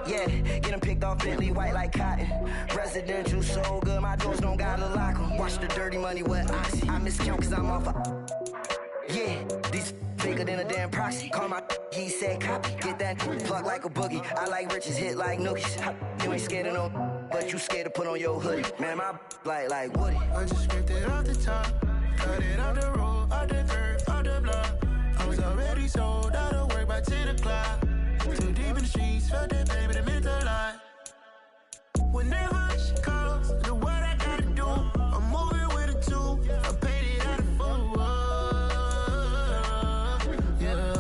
Yeah, getting picked off Bentley, white like cotton. Residential so good, my doors don't gotta lock 'em. Watch the dirty money with Oxy. I miscount cause I'm off a... Yeah, these bigger than a damn proxy. Call my he said copy. Get that plug like a boogie. I like riches, hit like nookies. You ain't scared of no, but you scared to put on your hoodie. Man, my like Woody. I just scraped it off the top, cut it off the road, off the curve, off the block. I was already sold out of work by 10 o'clock. Too deep in the streets, felt that baby, that meant a lot. Whenever she calls, know what I gotta do. I'm moving with a two, I paid it out of full. Yeah.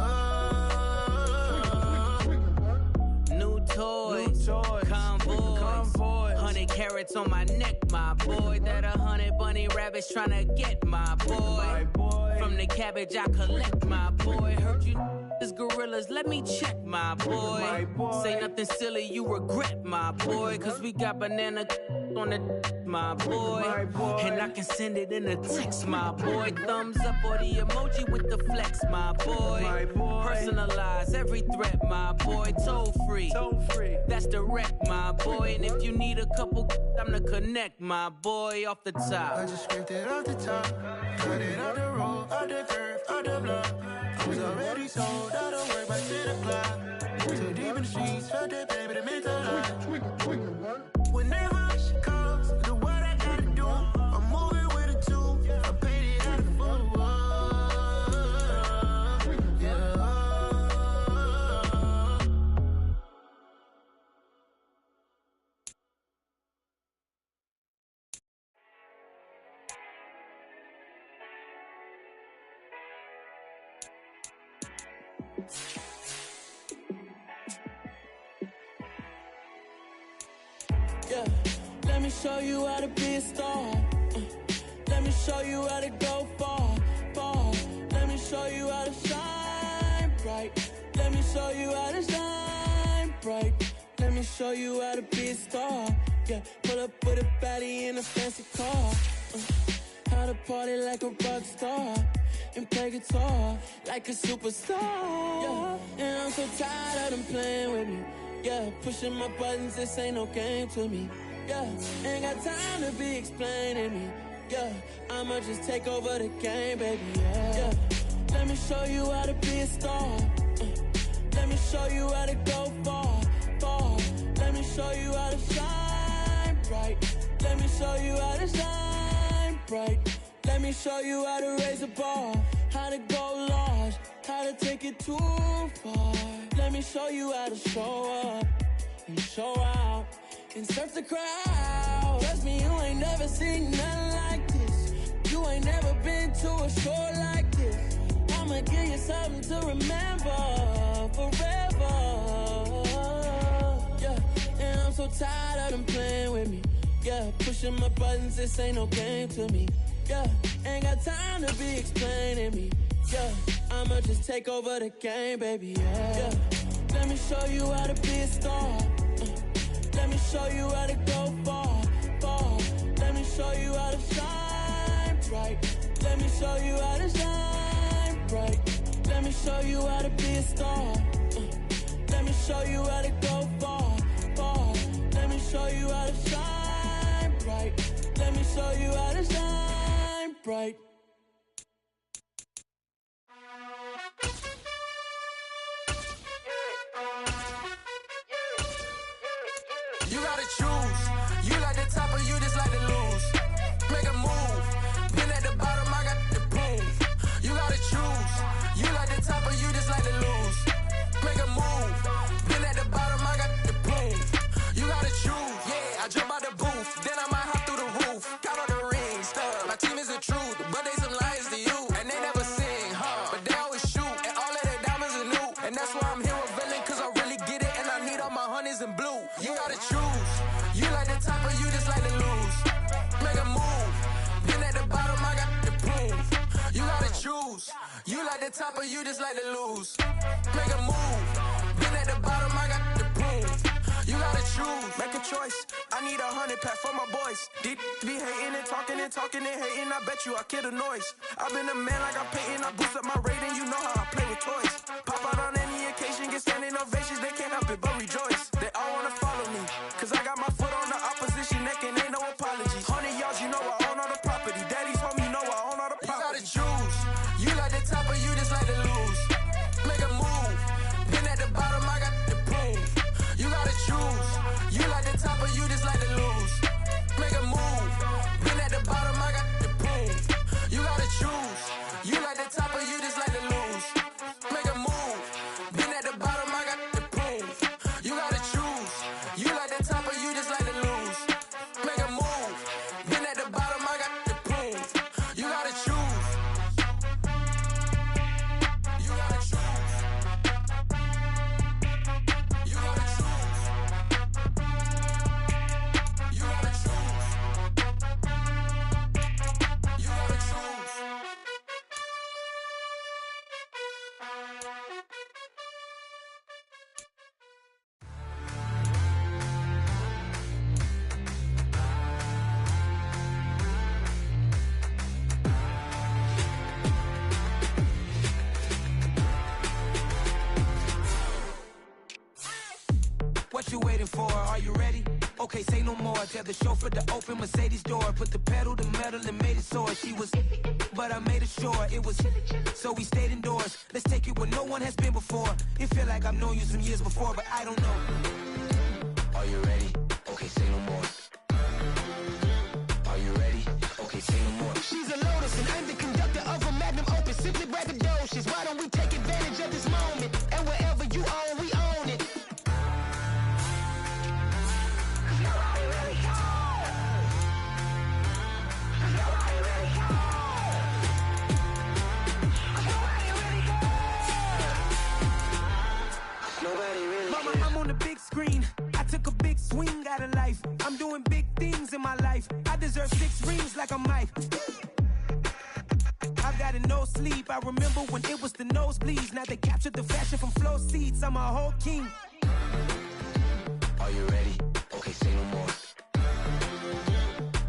New toys, convoys, 100 carats on my neck, my boy. That 100 bunny rabbits tryna get my boy. From the cabbage I collect, my boy. Heard you gorillas, let me check, my boy. Say nothing silly, you regret, my boy. Cause we got banana on the my boy. And I can send it in a text, my boy. Thumbs up or the emoji with the flex, my boy. Personalize every threat, my boy. Toll free. That's direct, my boy. And if you need a couple, I'm the connect, my boy. Off the top. I just scraped it off the top, cut it off the road, off the curve, off the block. I was already sold out of work by 10 o'clock. Too deep in the streets, felt that baby, that meant a lot. Whenever she calls, know what I gotta do. I'm moving with a two, I paid it out of full. Yeah. Yeah, let me show you how to be a star. Let me show you how to go far, far. Let me show you how to shine bright. Let me show you how to shine bright. Let me show you how to be a star. Yeah, pull up with a baddie in a fancy car. How to party like a rock star and play guitar like a superstar. Yeah, and I'm so tired of them playing with me. Yeah, pushing my buttons, this ain't no game to me. Yeah, ain't got time to be explaining me. Yeah, I'ma just take over the game, baby. Yeah, let me show you how to be a star. Let me show you how to go far, far. Let me show you how to shine bright. Let me show you how to shine bright. Let me show you how to raise a bar, how to go large, how to take it too far. Let me show you how to show up and show out and surf the crowd. Trust me, you ain't never seen nothing like this. You ain't never been to a show like this. I'ma give you something to remember forever. Yeah, and I'm so tired of them playing with me. Yeah, pushing my buttons, this ain't no game to me. Yeah, ain't got time to be explaining me. Yeah, I'ma just take over the game, baby. Yeah, let me show you how to be a star. Let me show you how to go far, far. Let me show you how to shine bright. Let me show you how to shine bright. Let me show you how to be a star. Let me show you how to go far, far. Let me show you how to shine bright. Let me show you how to shine bright. You gotta choose. You like the top or you just like to lose. Make a move. Been at the bottom, I got the proof. You gotta choose. You like the top or you just like to lose. Make a move. Been at the bottom, I got the proof. You gotta choose. Yeah, I jump out the booth. Then I might hop through the roof. Count on the rings. My team is the truth, but they some liars to you. And they never sing, huh? But they always shoot. And all of their diamonds are new. And that's why I'm here with villain, cause I really get it. And I need all my honeys in blue. You gotta choose. You like the top or you just like to lose. Make a move. Been at the bottom, I got the proof. You gotta choose. You like the top or you just like to lose. Make a move. Been at the bottom, I got the proof. You gotta choose. Make a choice. I need 100 pack for my boys. Deep be hating and talking and talking and hating. I bet you I kill the noise. I've been a man like I'm Peyton. I boost up my rating. You know how I play with toys. Pop out on any occasion, get standing ovations. They can't help it but rejoice. They all wanna follow me, cause I got my foot on the opposition neck and ain't no apologies. 100 yards, you know I own all the property. Daddy's home, you know I own all the property. You gotta choose. You like the top or you just like to lose. you waiting for? Are you ready? Okay, say no more. Tell the chauffeur to open Mercedes door. Put the pedal to metal and made it soar. She was, but I made it sure it was. So we stayed indoors. Let's take it where no one has been before. It feel like I've known you some years before, but I don't know. Are you ready? Okay, say no more. Are you ready? Okay, say no more. She's a Lotus and I'm the conductor of a magnum opus. Simply braggadocious. Why don't we take advantage of this moment? And wherever you own, we own it. Mama, I'm on the big screen. I took a big swing out of life. I'm doing big things in my life. I deserve 6 rings like I'm Mike. I've got no sleep. I remember when it was the nosebleeds. Now they captured the fashion from flow seats. I'm a whole king. Are you ready? Okay, say no more.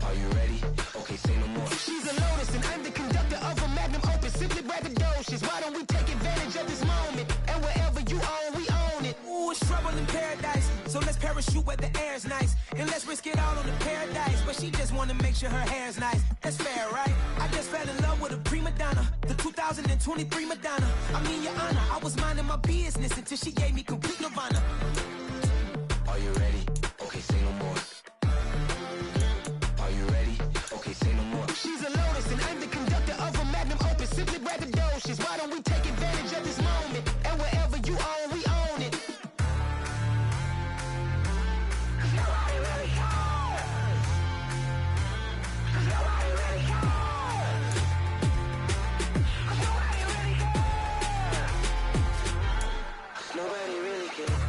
Are you ready? Okay, say no more. She's a Lotus and I'm the conductor of a magnum opus. Simply braggadocious. Why don't we take advantage of this moment? And wherever you own, we own it. Ooh, it's trouble in paradise. So let's parachute where the air's nice. And let's risk it all on the paradise. But she just wanna make sure her hair's nice. That's fair, right? I just fell in love with a prima donna. The 2023 Madonna. I mean, your honor, I was minding my business until she gave me complete nirvana. Are you ready? Okay, say no more. Are you ready? Okay, say no more. She's a Lotus and I'm the conductor of a magnum opus. Simply braggadocious. Why don't we take advantage of this moment? And wherever you own, we own it. Nobody really cares. Nobody really cares. Nobody really cares. Nobody really cares.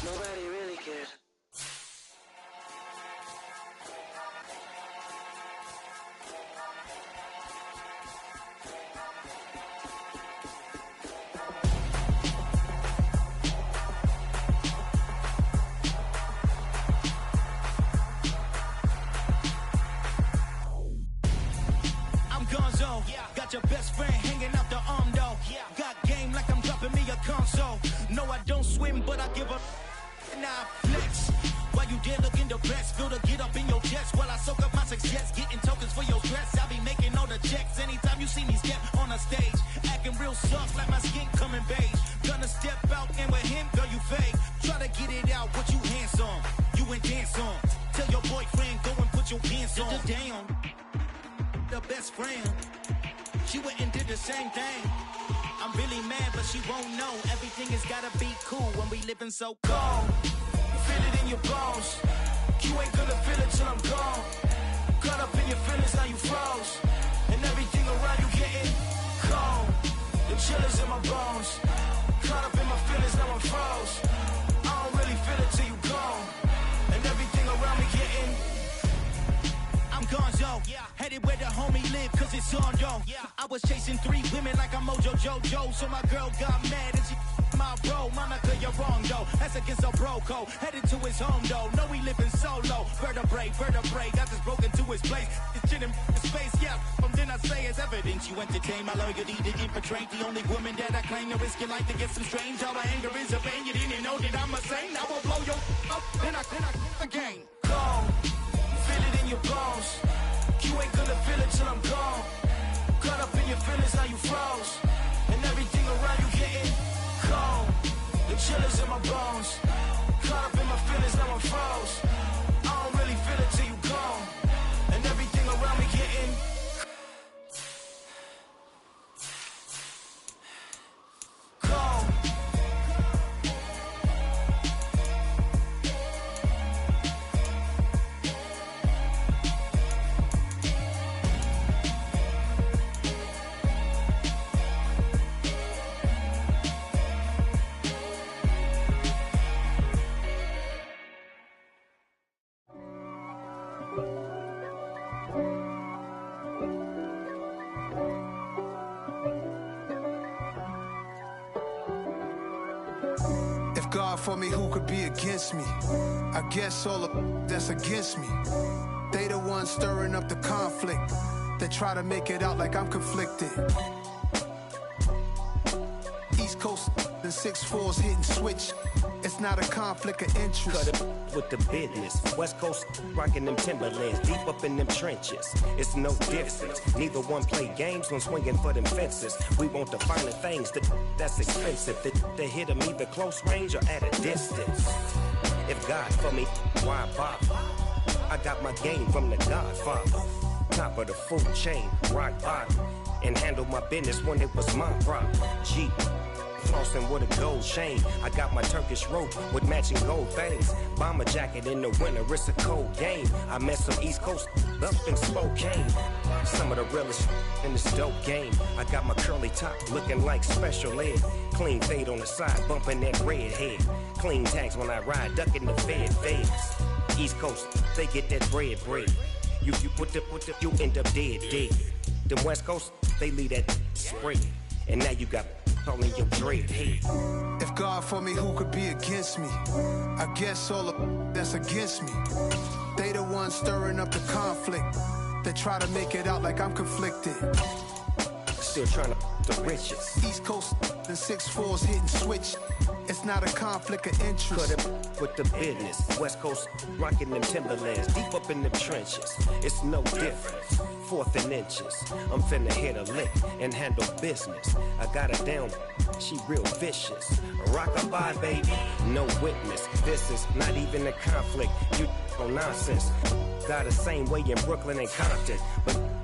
Nobody really cares. I'm Gonzo. Got your best friend hanging out the arm though. Got game like I'm dropping me a console. No, I don't swim, but I give a nah flex. While you there looking depressed, feel the get up in your chest while I soak up my success. Getting tokens for your stress. I be making all the checks anytime you see me step on a stage. Acting real soft like my skin coming beige. Gonna step out and with him, girl, you fake. Try to get it out, what you handsome. You ain't dance on. Tell your boyfriend, go and put your pants on. Down. The best friend. She went and did the same thing. I'm really mad, but she won't know. Everything has gotta be cool when we living so cold. Feel it in your bones. You ain't gonna feel it till I'm gone. Caught up in your feelings, now you froze. And everything around you getting cold. The chillers in my bones. Caught up in my feelings, now I'm froze. I don't really feel it till you gone. And everything around me getting I'm Gonzo, headed where the homie live, cause it's on, yo. I was chasing 3 women like I'm Mojo Jojo, so my girl got mad and she my bro. Monica, you're wrong, though. That's against a bro code. Headed to his home, though. No, we living solo. Vertebrae, got this broken to his place. It's shit in space, yeah. From then I say it's evidence. You entertain my loyalty to infiltrate. The only woman that I claim to risk your life to get some strange. All my anger is a pain. You didn't know that I'm a saint. I will blow your up, then I again. Gone. Feel it in your bones. You ain't gonna feel it till I'm gone. Caught up in your feelings, now you froze. And everything around you getting cold. The chillers in my bones. Caught up in my feelings, now I'm froze. I don't really feel it till you gone. And everything around me getting cold. for me, who could be against me? I guess all the that's against me. They the ones stirring up the conflict. They try to make it out like I'm conflicted. East Coast and 6'4s hitting switch. It's not a conflict of interest. Cut it with the business. West Coast rocking them Timberlands, deep up in them trenches. It's no difference. Neither one play games when swinging for them fences. We want the finer things that's expensive. They hit them either close range or at a distance. If God for me, why bother? I got my game from the Godfather. Top of the food chain, rock bottom. And handle my business when it was my problem. G. Flossing with a gold chain. I got my Turkish rope with matching gold things. Bomber jacket in the winter, it's a cold game. I met some East Coast up in Spokane. Some of the realest in this dope game. I got my curly top looking like special ed. Clean fade on the side, bumping that red head. Clean tags when I ride, ducking the feds. East Coast, they get that bread. You you end up dead. The West Coast, they leave that spray. And now you got only your dread head. If God for me, who could be against me? I guess all the that's against me. They the ones stirring up the conflict. They try to make it out like I'm conflicted. Still trying to the riches. East Coast and 6'4s hitting switch. It's not a conflict of interest. Cut it with the business. West Coast rocking them Timberlands, deep up in the trenches. It's no difference. 4th and inches. I'm finna hit a lick and handle business. I got her down, she real vicious. Rock-a-bye, baby, no witness. This is not even a conflict. You on nonsense. Got the same way in Brooklyn and Compton, but